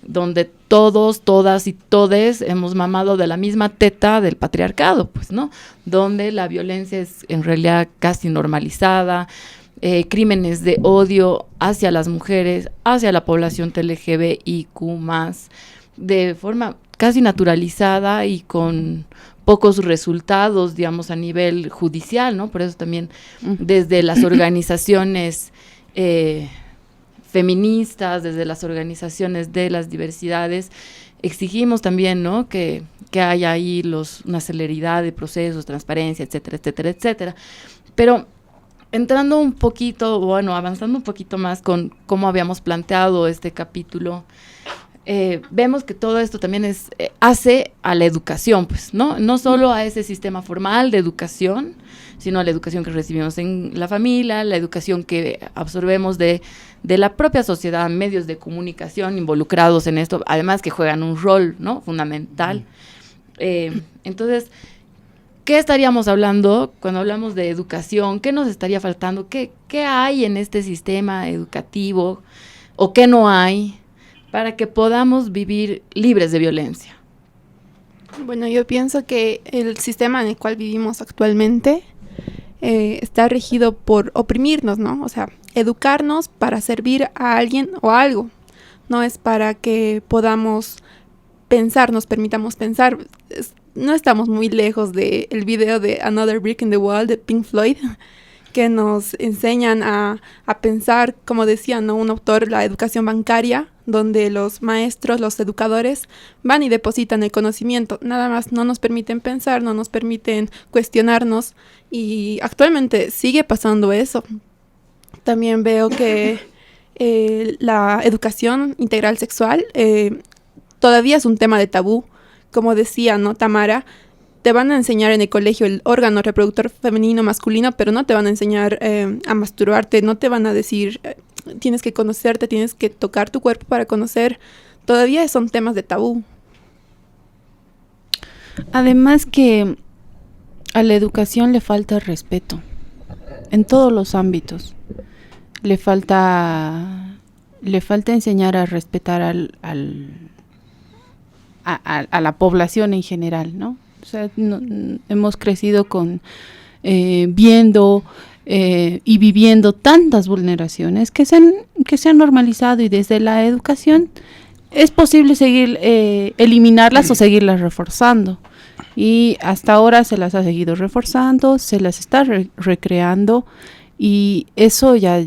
donde todos, todas y todes hemos mamado de la misma teta del patriarcado, pues, ¿no? Donde la violencia es en realidad casi normalizada, crímenes de odio hacia las mujeres, hacia la población LGBTIQ+, de forma casi naturalizada y con pocos resultados, digamos, a nivel judicial, ¿no? Por eso también desde las organizaciones feministas, desde las organizaciones de las diversidades, exigimos también, ¿no? Que haya ahí una celeridad de procesos, transparencia, etcétera, etcétera, etcétera. Pero entrando un poquito, bueno, avanzando un poquito más con cómo habíamos planteado este capítulo, vemos que todo esto también hace a la educación, pues, ¿no? No solo a ese sistema formal de educación, sino a la educación que recibimos en la familia, la educación que absorbemos de la propia sociedad, medios de comunicación involucrados en esto, además que juegan un rol, ¿no? Fundamental. Entonces, ¿qué estaríamos hablando cuando hablamos de educación? ¿Qué nos estaría faltando? ¿Qué hay en este sistema educativo o qué no hay para que podamos vivir libres de violencia? Bueno, yo pienso que el sistema en el cual vivimos actualmente está regido por oprimirnos, ¿no? O sea, educarnos para servir a alguien o a algo. No es para que podamos pensar, nos permitamos pensar. No estamos muy lejos del video de Another Brick in the Wall de Pink Floyd, que nos enseñan a pensar, como decía, ¿no? Un autor, la educación bancaria, donde los maestros, los educadores van y depositan el conocimiento, nada más no nos permiten pensar, no nos permiten cuestionarnos, y actualmente sigue pasando eso. También veo que la educación integral sexual todavía es un tema de tabú. Como decía, ¿no, Tamara? Te van a enseñar en el colegio el órgano reproductor femenino, masculino, pero no te van a enseñar a masturbarte, no te van a decir tienes que conocerte, tienes que tocar tu cuerpo para conocer. Todavía son temas de tabú. Además que a la educación le falta respeto en todos los ámbitos. Le falta enseñar a respetar a la población en general, ¿no? O sea, hemos crecido viendo y viviendo tantas vulneraciones que se han normalizado, y desde la educación es posible seguir eliminarlas o seguirlas reforzando. Y hasta ahora se las ha seguido reforzando, se las está recreando, y eso ya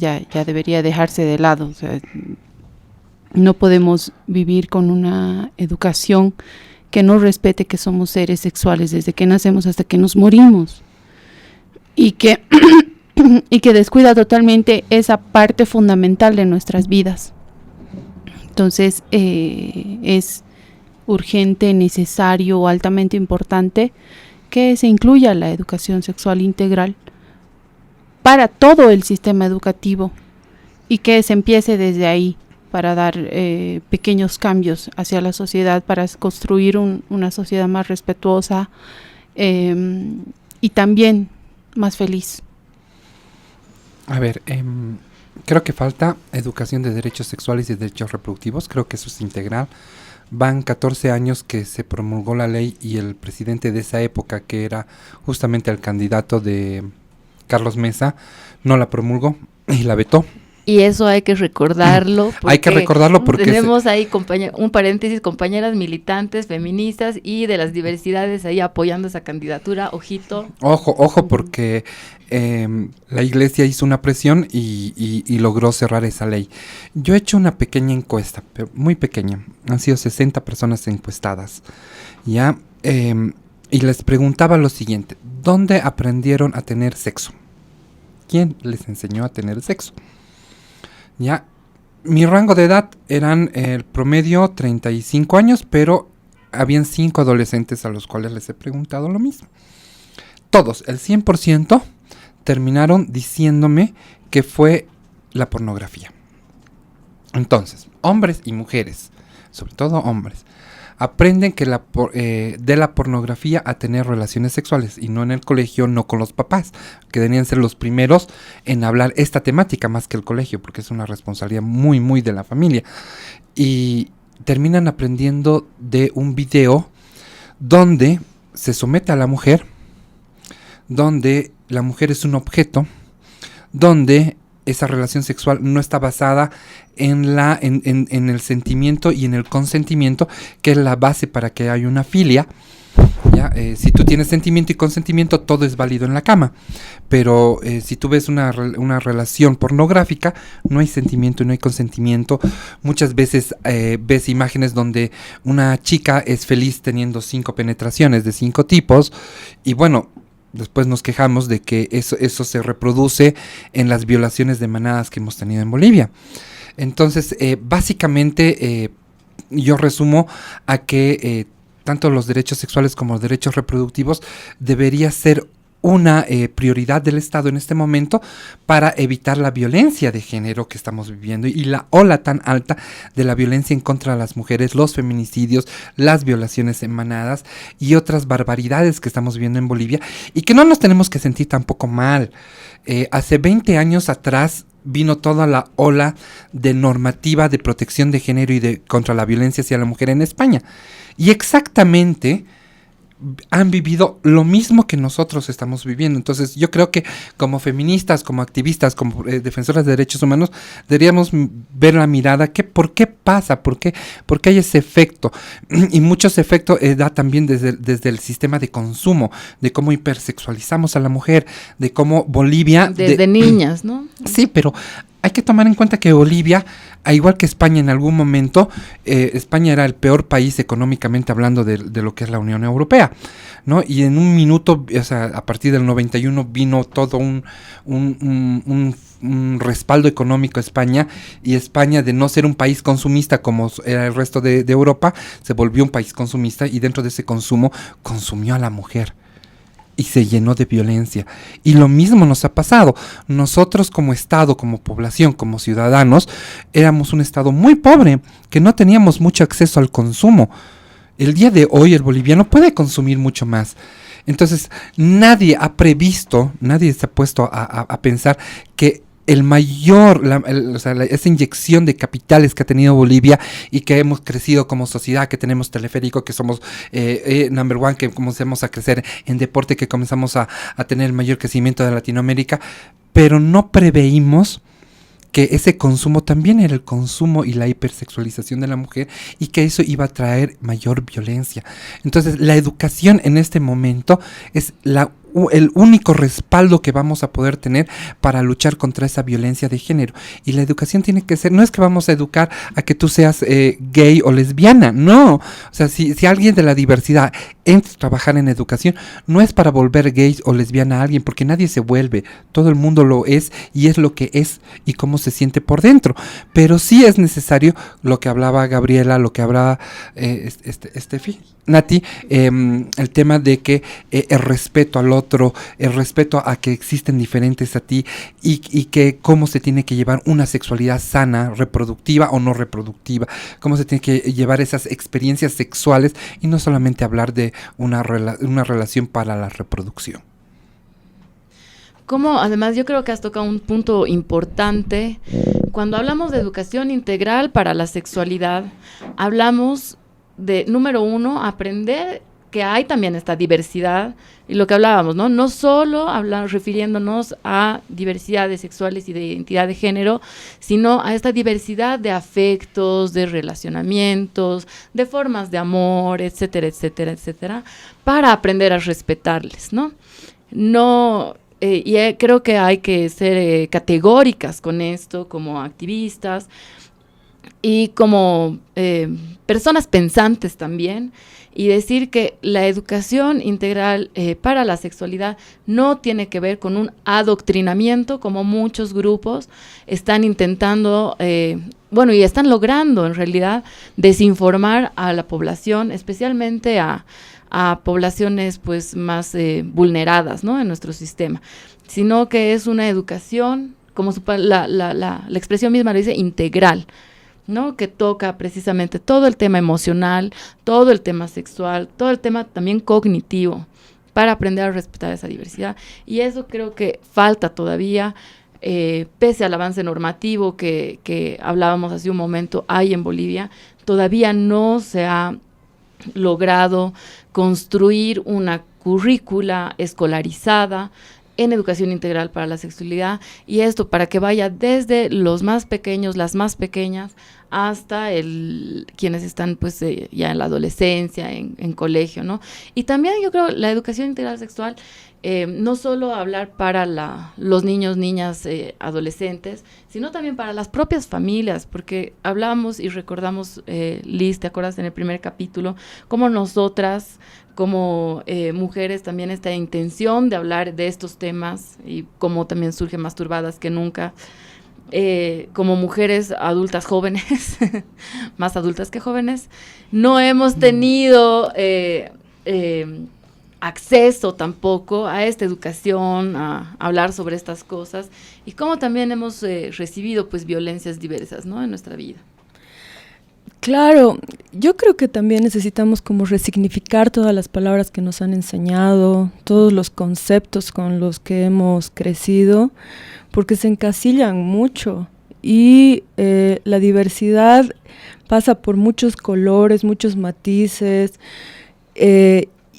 debería dejarse de lado. O sea, no podemos vivir con una educación que no respete que somos seres sexuales desde que nacemos hasta que nos morimos, y que descuida totalmente esa parte fundamental de nuestras vidas. Entonces, es urgente, necesario, altamente importante que se incluya la educación sexual integral para todo el sistema educativo, y que se empiece desde ahí para dar pequeños cambios hacia la sociedad, para construir una sociedad más respetuosa y también más feliz. A ver, creo que falta educación de derechos sexuales y de derechos reproductivos. Creo que eso es integral. Van 14 años que se promulgó la ley, y el presidente de esa época, que era justamente el candidato de Carlos Mesa, no la promulgó y la vetó. Y eso hay que recordarlo. Hay que recordarlo porque tenemos ahí un paréntesis, compañeras militantes, feministas y de las diversidades ahí apoyando esa candidatura. Ojito. Ojo, porque la iglesia hizo una presión y logró cerrar esa ley. Yo he hecho una pequeña encuesta, pero muy pequeña. Han sido 60 personas encuestadas, ¿ya? Y les preguntaba lo siguiente: ¿dónde aprendieron a tener sexo? ¿Quién les enseñó a tener sexo? Ya, mi rango de edad eran el promedio 35 años, pero habían 5 adolescentes a los cuales les he preguntado lo mismo. Todos, el 100%, terminaron diciéndome que fue la pornografía. Entonces, hombres y mujeres, sobre todo hombres, aprenden que de la pornografía a tener relaciones sexuales, y no en el colegio, no con los papás, que deberían ser los primeros en hablar esta temática más que el colegio, porque es una responsabilidad muy, muy de la familia. Y terminan aprendiendo de un video donde se somete a la mujer, donde la mujer es un objeto, donde esa relación sexual no está basada en el sentimiento y en el consentimiento, que es la base para que haya una filia, ¿ya? Si tú tienes sentimiento y consentimiento, todo es válido en la cama. Pero si tú ves una relación pornográfica, no hay sentimiento y no hay consentimiento. Muchas veces ves imágenes donde una chica es feliz teniendo 5 penetraciones de 5 tipos. Y bueno, después nos quejamos de que eso se reproduce en las violaciones de manadas que hemos tenido en Bolivia. Entonces, básicamente, yo resumo a que tanto los derechos sexuales como los derechos reproductivos debería ser una prioridad del Estado en este momento para evitar la violencia de género que estamos viviendo y la ola tan alta de la violencia en contra de las mujeres, los feminicidios, las violaciones en manadas y otras barbaridades que estamos viviendo en Bolivia, y que no nos tenemos que sentir tampoco mal. Hace 20 años atrás vino toda la ola de normativa de protección de género y contra la violencia hacia la mujer en España. Y exactamente han vivido lo mismo que nosotros estamos viviendo. Entonces yo creo que como feministas, como activistas, como defensoras de derechos humanos, deberíamos ver la mirada, ¿por qué pasa? ¿Por qué hay ese efecto? Y muchos efectos da también desde el sistema de consumo, de cómo hipersexualizamos a la mujer, de cómo Bolivia... Desde niñas, ¿no? Sí, pero hay que tomar en cuenta que Bolivia, a igual que España en algún momento, España era el peor país económicamente hablando de lo que es la Unión Europea, ¿no? Y en un minuto, o sea, a partir del 91 vino todo un respaldo económico a España, y España, de no ser un país consumista como era el resto de Europa, se volvió un país consumista, y dentro de ese consumo consumió a la mujer y se llenó de violencia. Y lo mismo nos ha pasado. Nosotros como Estado, como población, como ciudadanos, éramos un Estado muy pobre, que no teníamos mucho acceso al consumo. El día de hoy el boliviano puede consumir mucho más. Entonces nadie se ha puesto a pensar que el mayor, esa inyección de capitales que ha tenido Bolivia, y que hemos crecido como sociedad, que tenemos teleférico, que somos number one, que comenzamos a crecer en deporte, que comenzamos a tener el mayor crecimiento de Latinoamérica, pero no preveímos que ese consumo también era el consumo y la hipersexualización de la mujer, y que eso iba a traer mayor violencia. Entonces la educación en este momento es el único respaldo que vamos a poder tener para luchar contra esa violencia de género. Y la educación tiene que ser, no es que vamos a educar a que tú seas gay o lesbiana, no. O sea, si alguien de la diversidad entra a trabajar en educación, no es para volver gay o lesbiana a alguien, porque nadie se vuelve, todo el mundo lo es, y es lo que es y cómo se siente por dentro. Pero sí es necesario lo que hablaba Gabriela, lo que hablaba Nati, el tema de que el respeto al otro, el respeto a que existen diferentes a ti, y que cómo se tiene que llevar una sexualidad sana, reproductiva o no reproductiva, cómo se tiene que llevar esas experiencias sexuales, y no solamente hablar de una relación para la reproducción. Como además yo creo que has tocado un punto importante. Cuando hablamos de educación integral para la sexualidad, hablamos de, número uno, aprender que hay también esta diversidad, y lo que hablábamos, ¿no? No solo refiriéndonos a diversidades sexuales y de identidad de género, sino a esta diversidad de afectos, de relacionamientos, de formas de amor, etcétera, etcétera, etcétera, para aprender a respetarles, ¿no? Creo que hay que ser categóricas con esto como activistas y como personas pensantes también, y decir que la educación integral para la sexualidad no tiene que ver con un adoctrinamiento, como muchos grupos están intentando, y están logrando en realidad desinformar a la población, especialmente a poblaciones pues más vulneradas, ¿no?, en nuestro sistema, sino que es una educación, como la expresión misma lo dice, integral, ¿no?, que toca precisamente todo el tema emocional, todo el tema sexual, todo el tema también cognitivo, para aprender a respetar esa diversidad. Y eso creo que falta todavía, pese al avance normativo que hablábamos hace un momento, hay en Bolivia, todavía no se ha logrado construir una currícula escolarizada en educación integral para la sexualidad, y esto para que vaya desde los más pequeños, las más pequeñas, hasta quienes están pues ya en la adolescencia, en colegio, ¿no? Y también yo creo la educación integral sexual, no solo hablar para los niños, niñas, adolescentes, sino también para las propias familias, porque hablamos y recordamos, Liz, ¿te acuerdas en el primer capítulo? Cómo nosotras, como mujeres, también esta intención de hablar de estos temas y cómo también surge Más Turbadas que Nunca, como mujeres adultas jóvenes, más adultas que jóvenes, no hemos tenido acceso tampoco a esta educación, a hablar sobre estas cosas, y cómo también hemos recibido pues violencias diversas, ¿no?, en nuestra vida. Claro, yo creo que también necesitamos como resignificar todas las palabras que nos han enseñado, todos los conceptos con los que hemos crecido, porque se encasillan mucho y la diversidad pasa por muchos colores, muchos matices,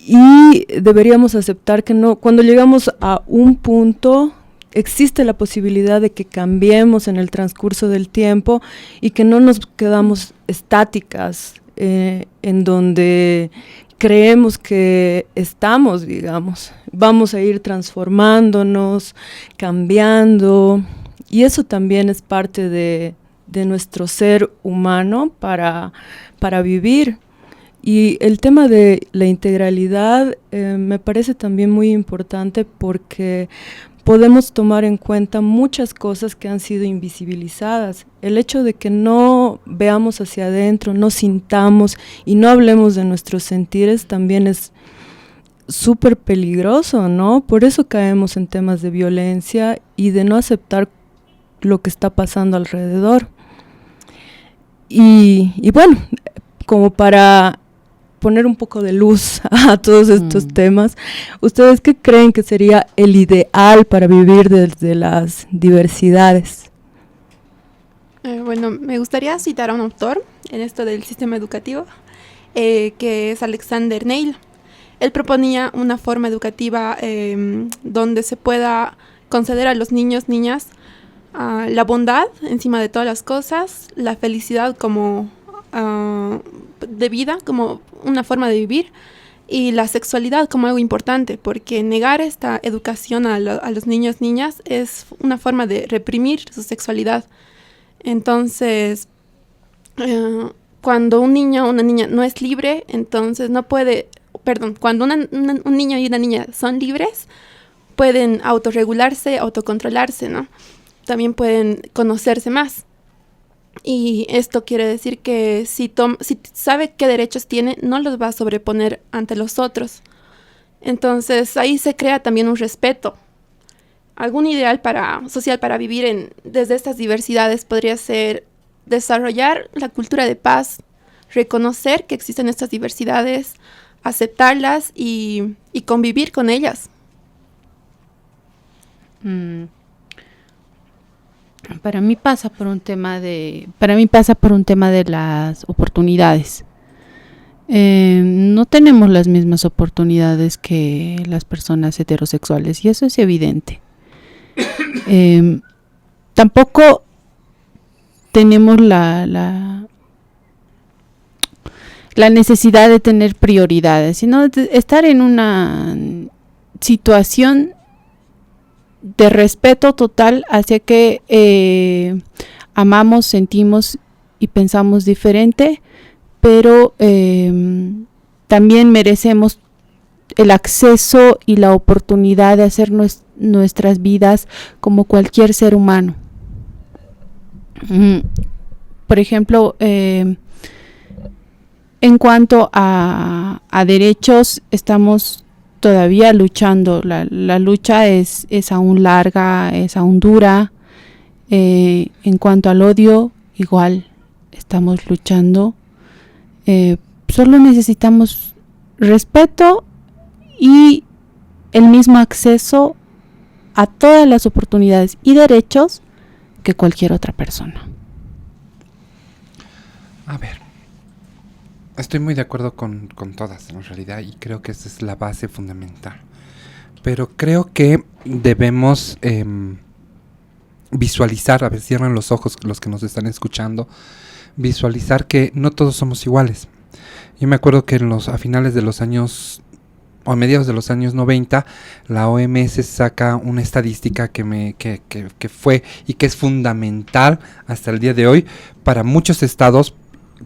y deberíamos aceptar que no, cuando llegamos a un punto, existe la posibilidad de que cambiemos en el transcurso del tiempo y que no nos quedamos estáticas en donde creemos que estamos, digamos. Vamos a ir transformándonos, cambiando, y eso también es parte de nuestro ser humano para vivir. Y el tema de la integralidad me parece también muy importante porque podemos tomar en cuenta muchas cosas que han sido invisibilizadas. El hecho de que no veamos hacia adentro, no sintamos y no hablemos de nuestros sentires también es súper peligroso, ¿no? Por eso caemos en temas de violencia y de no aceptar lo que está pasando alrededor. Y bueno, como para poner un poco de luz a todos estos temas, ¿ustedes qué creen que sería el ideal para vivir desde las diversidades? Bueno, me gustaría citar a un autor en esto del sistema educativo, que es Alexander Neil. Él proponía una forma educativa donde se pueda conceder a los niños, niñas, la bondad encima de todas las cosas, la felicidad como de vida, como una forma de vivir, y la sexualidad como algo importante, porque negar esta educación a los niños, niñas, es una forma de reprimir su sexualidad. Entonces, cuando un niño o una niña no es libre, entonces no puede, cuando un niño y una niña son libres, pueden autorregularse, autocontrolarse, ¿no? También pueden conocerse más. Y esto quiere decir que si sabe qué derechos tiene, no los va a sobreponer ante los otros. Entonces ahí se crea también un respeto. Algún ideal social para vivir desde estas diversidades podría ser desarrollar la cultura de paz, reconocer que existen estas diversidades, aceptarlas y convivir con ellas. Para mí pasa por un tema de las oportunidades. No tenemos las mismas oportunidades que las personas heterosexuales y eso es evidente. Tampoco tenemos la necesidad de tener prioridades, sino de estar en una situación de respeto total hacia que amamos, sentimos y pensamos diferente, pero también merecemos el acceso y la oportunidad de hacer nuestras vidas como cualquier ser humano. Por ejemplo, en cuanto a derechos, estamos todavía luchando. La lucha es aún larga, es aún dura. En cuanto al odio, igual estamos luchando. Solo necesitamos respeto y el mismo acceso a todas las oportunidades y derechos que cualquier otra persona. A ver, estoy muy de acuerdo con todas en realidad y creo que esa es la base fundamental. Pero creo que debemos visualizar, a ver, cierran los ojos los que nos están escuchando, visualizar que no todos somos iguales. Yo me acuerdo que a finales de los años, o a mediados de los años 90, la OMS saca una estadística que fue y que es fundamental hasta el día de hoy para muchos estados,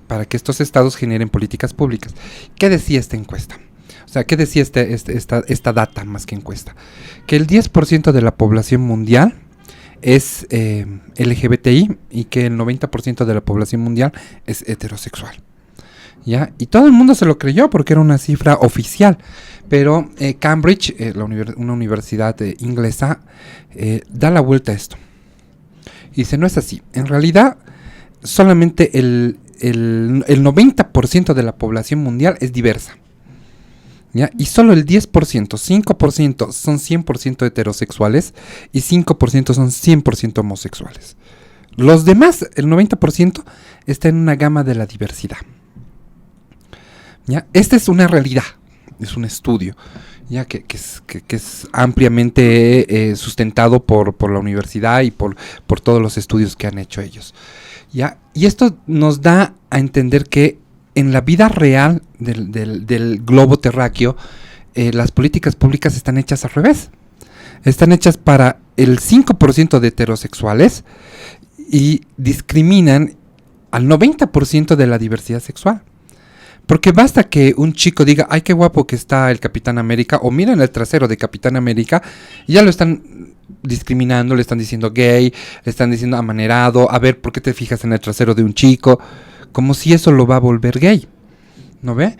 para que estos estados generen políticas públicas. ¿Qué decía esta encuesta? O sea, ¿qué decía esta data más que encuesta? Que el 10% de la población mundial es LGBTI y que el 90% de la población mundial es heterosexual. ¿Ya? Y todo el mundo se lo creyó porque era una cifra oficial. Pero Cambridge, una universidad inglesa, da la vuelta a esto. Y dice, no es así. En realidad, solamente el 90% de la población mundial es diversa. ¿Ya? Y solo el 10%, 5% son 100% heterosexuales y 5% son 100% homosexuales. Los demás, el 90%, está en una gama de la diversidad. ¿Ya? Esta es una realidad, es un estudio, ya que es ampliamente sustentado por la universidad y por todos los estudios que han hecho ellos. ¿Ya? Y esto nos da a entender que en la vida real del globo terráqueo, las políticas públicas están hechas al revés. Están hechas para el 5% de heterosexuales y discriminan al 90% de la diversidad sexual. Porque basta que un chico diga, ay, qué guapo que está el Capitán América, o miren el trasero de Capitán América, y ya lo están discriminando, le están diciendo gay, le están diciendo amanerado, a ver, ¿por qué te fijas en el trasero de un chico? Como si eso lo va a volver gay, ¿no ve?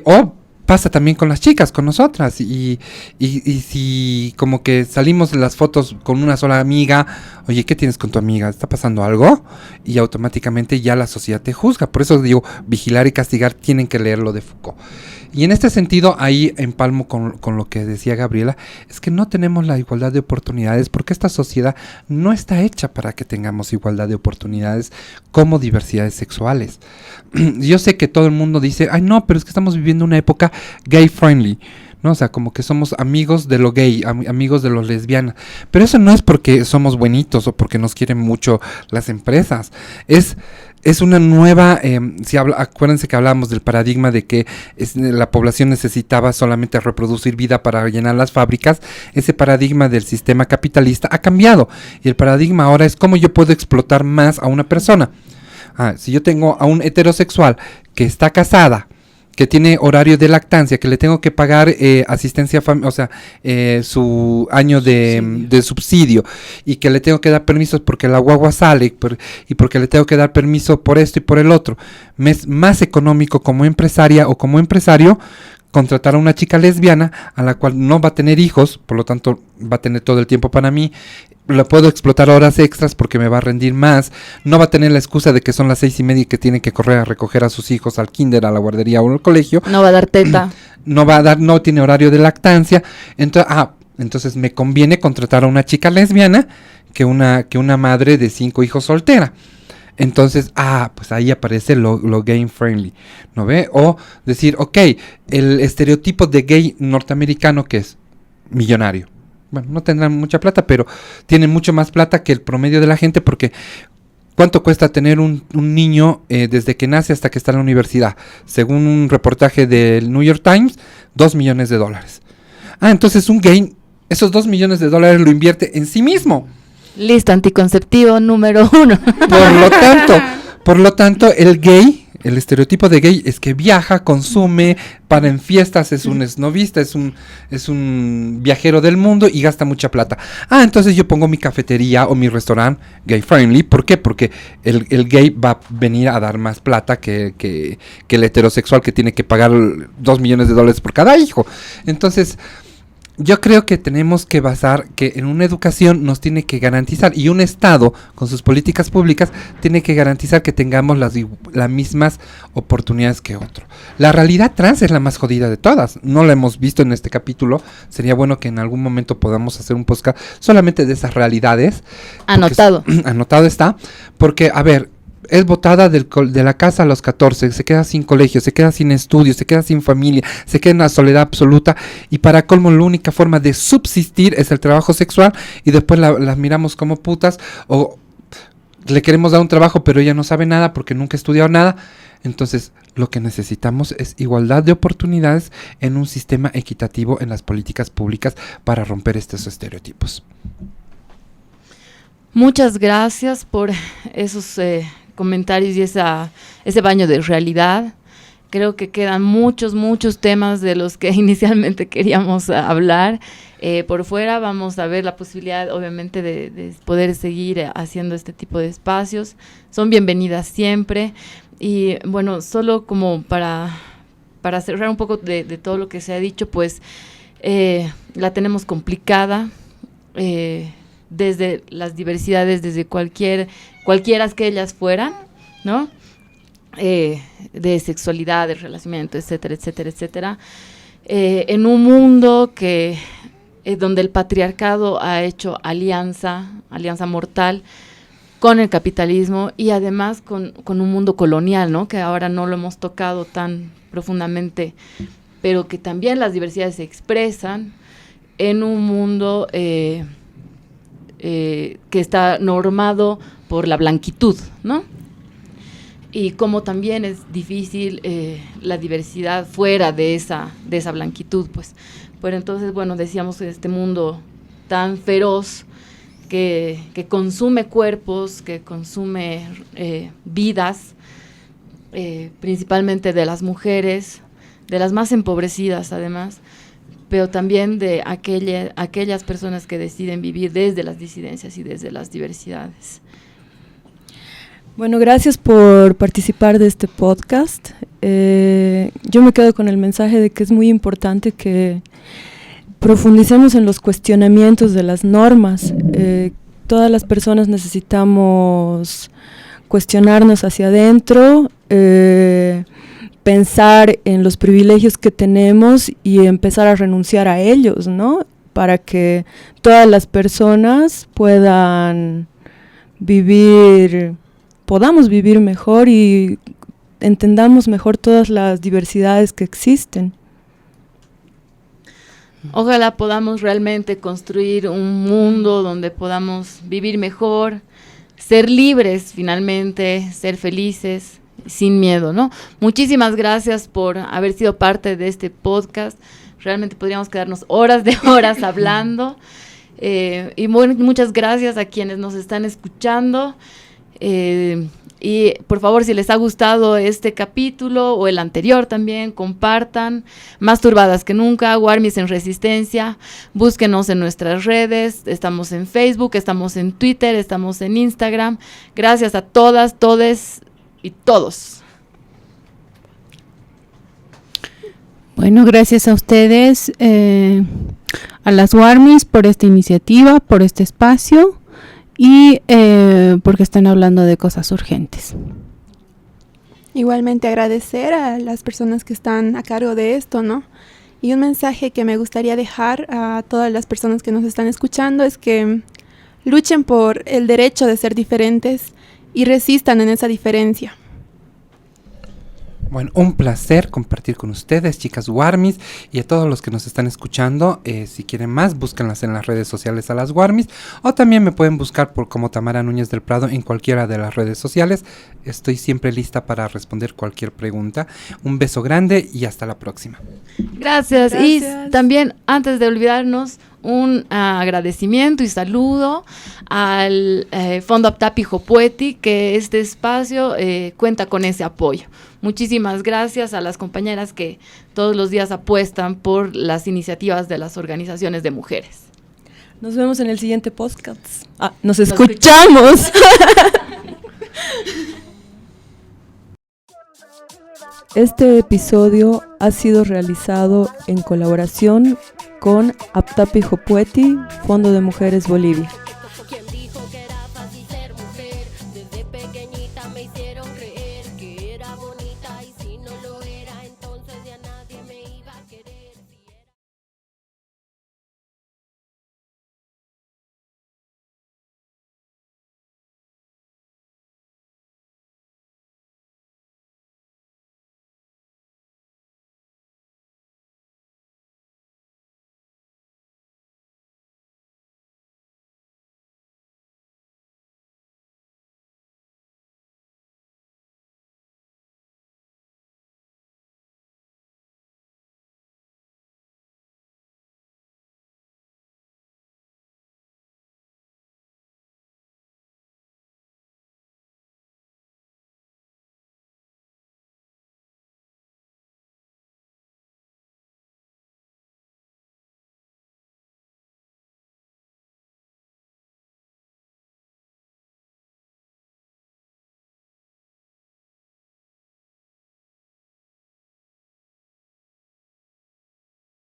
O pasa también con las chicas, con nosotras, y si como que salimos en las fotos con una sola amiga, oye, ¿qué tienes con tu amiga? ¿Está pasando algo? Y automáticamente ya la sociedad te juzga. Por eso digo, vigilar y castigar, tienen que leerlo de Foucault. Y en este sentido, ahí empalmo con lo que decía Gabriela, es que no tenemos la igualdad de oportunidades porque esta sociedad no está hecha para que tengamos igualdad de oportunidades como diversidades sexuales. Yo sé que todo el mundo dice, ay no, pero es que estamos viviendo una época gay friendly, ¿no? O sea, como que somos amigos de lo gay, amigos de los lesbianas. Pero eso no es porque somos buenitos o porque nos quieren mucho las empresas. Es una nueva, acuérdense que hablábamos del paradigma de que la población necesitaba solamente reproducir vida para llenar las fábricas. Ese paradigma del sistema capitalista ha cambiado. Y el paradigma ahora es cómo yo puedo explotar más a una persona. Si yo tengo a un heterosexual que está casada, que tiene horario de lactancia, que le tengo que pagar asistencia, su año de subsidio, y que le tengo que dar permisos porque la guagua sale, y porque le tengo que dar permiso por esto y por el otro. Me es más económico como empresaria o como empresario contratar a una chica lesbiana a la cual no va a tener hijos, por lo tanto va a tener todo el tiempo para mí. La puedo explotar horas extras porque me va a rendir más. No va a tener la excusa de que son las 6:30 y que tiene que correr a recoger a sus hijos al kinder, a la guardería o al colegio. No va a dar teta. No tiene horario de lactancia. Entonces me conviene contratar a una chica lesbiana que una madre de 5 hijos soltera. Entonces, pues ahí aparece lo gay friendly, ¿no ve? O decir, ok, el estereotipo de gay norteamericano que es millonario. Bueno, no tendrán mucha plata, pero tienen mucho más plata que el promedio de la gente, porque ¿cuánto cuesta tener un niño desde que nace hasta que está en la universidad? Según un reportaje del New York Times, $2 millones. Entonces un gay, esos $2 millones lo invierte en sí mismo. Listo, anticonceptivo número 1. Por lo tanto, el gay, el estereotipo de gay es que viaja, consume, para en fiestas, es un esnovista, es un viajero del mundo y gasta mucha plata. Entonces yo pongo mi cafetería o mi restaurante gay friendly. ¿Por qué? Porque el gay va a venir a dar más plata que el heterosexual, que tiene que pagar $2 millones por cada hijo. Entonces, yo creo que tenemos que basar que en una educación nos tiene que garantizar, y un Estado con sus políticas públicas tiene que garantizar que tengamos las mismas oportunidades que otro. La realidad trans es la más jodida de todas. No la hemos visto en este capítulo. Sería bueno que en algún momento podamos hacer un podcast solamente de esas realidades. Anotado. Anotado está. Porque, a ver, es botada de la casa a los 14, se queda sin colegio, se queda sin estudios, se queda sin familia, se queda en una soledad absoluta, y para colmo la única forma de subsistir es el trabajo sexual, y después las miramos como putas, o le queremos dar un trabajo, pero ella no sabe nada porque nunca ha estudiado nada. Entonces, lo que necesitamos es igualdad de oportunidades en un sistema equitativo en las políticas públicas para romper estos estereotipos. Muchas gracias por esos comentarios y ese baño de realidad. Creo que quedan muchos temas de los que inicialmente queríamos hablar. Por fuera vamos a ver la posibilidad, obviamente, de poder seguir haciendo este tipo de espacios. Son bienvenidas siempre. Y bueno, solo como para cerrar un poco de todo lo que se ha dicho, pues la tenemos complicada desde las diversidades, desde cualquiera que ellas fueran, ¿no? De sexualidad, de relacionamiento, etcétera, etcétera, etcétera. En un mundo donde el patriarcado ha hecho alianza mortal con el capitalismo y además con un mundo colonial, ¿no? Que ahora no lo hemos tocado tan profundamente, pero que también las diversidades se expresan en un mundo que está normado por la blanquitud, ¿no? Y como también es difícil la diversidad fuera de esa blanquitud, pues. Pero entonces, bueno, decíamos que este mundo tan feroz que consume cuerpos, que consume vidas, principalmente de las mujeres, de las más empobrecidas además, pero también de aquellas personas que deciden vivir desde las disidencias y desde las diversidades. Bueno, gracias por participar de este podcast. Yo me quedo con el mensaje de que es muy importante que profundicemos en los cuestionamientos de las normas. Todas las personas necesitamos cuestionarnos hacia adentro, pensar en los privilegios que tenemos y empezar a renunciar a ellos, ¿no? Para que todas las personas podamos vivir mejor y entendamos mejor todas las diversidades que existen. Ojalá podamos realmente construir un mundo donde podamos vivir mejor, ser libres finalmente, ser felices, sin miedo, ¿no? Muchísimas gracias por haber sido parte de este podcast. Realmente podríamos quedarnos horas de horas hablando. Y bueno, muchas gracias a quienes nos están escuchando. Y por favor, si les ha gustado este capítulo o el anterior también, compartan. Más turbadas que nunca, Warmis en Resistencia. Búsquenos en nuestras redes. Estamos en Facebook, estamos en Twitter, estamos en Instagram. Gracias a todas, todes y todos. Bueno, gracias a ustedes, a las Warmis por esta iniciativa, por este espacio. Y porque están hablando de cosas urgentes. Igualmente agradecer a las personas que están a cargo de esto, ¿no? Y un mensaje que me gustaría dejar a todas las personas que nos están escuchando es que luchen por el derecho de ser diferentes y resistan en esa diferencia. Bueno, un placer compartir con ustedes, chicas Warmis, y a todos los que nos están escuchando. Si quieren más, búsquenlas en las redes sociales a las Warmis, o también me pueden buscar como Tamara Núñez del Prado en cualquiera de las redes sociales. Estoy siempre lista para responder cualquier pregunta. Un beso grande y hasta la próxima. Gracias. Y también, antes de olvidarnos, un agradecimiento y saludo al Fondo Aptapi Jopueti, que este espacio cuenta con ese apoyo. Muchísimas gracias a las compañeras que todos los días apuestan por las iniciativas de las organizaciones de mujeres. Nos vemos en el siguiente podcast. Nos escuchamos. Este episodio ha sido realizado en colaboración con Aptapi Jopueti, Fondo de Mujeres Bolivia.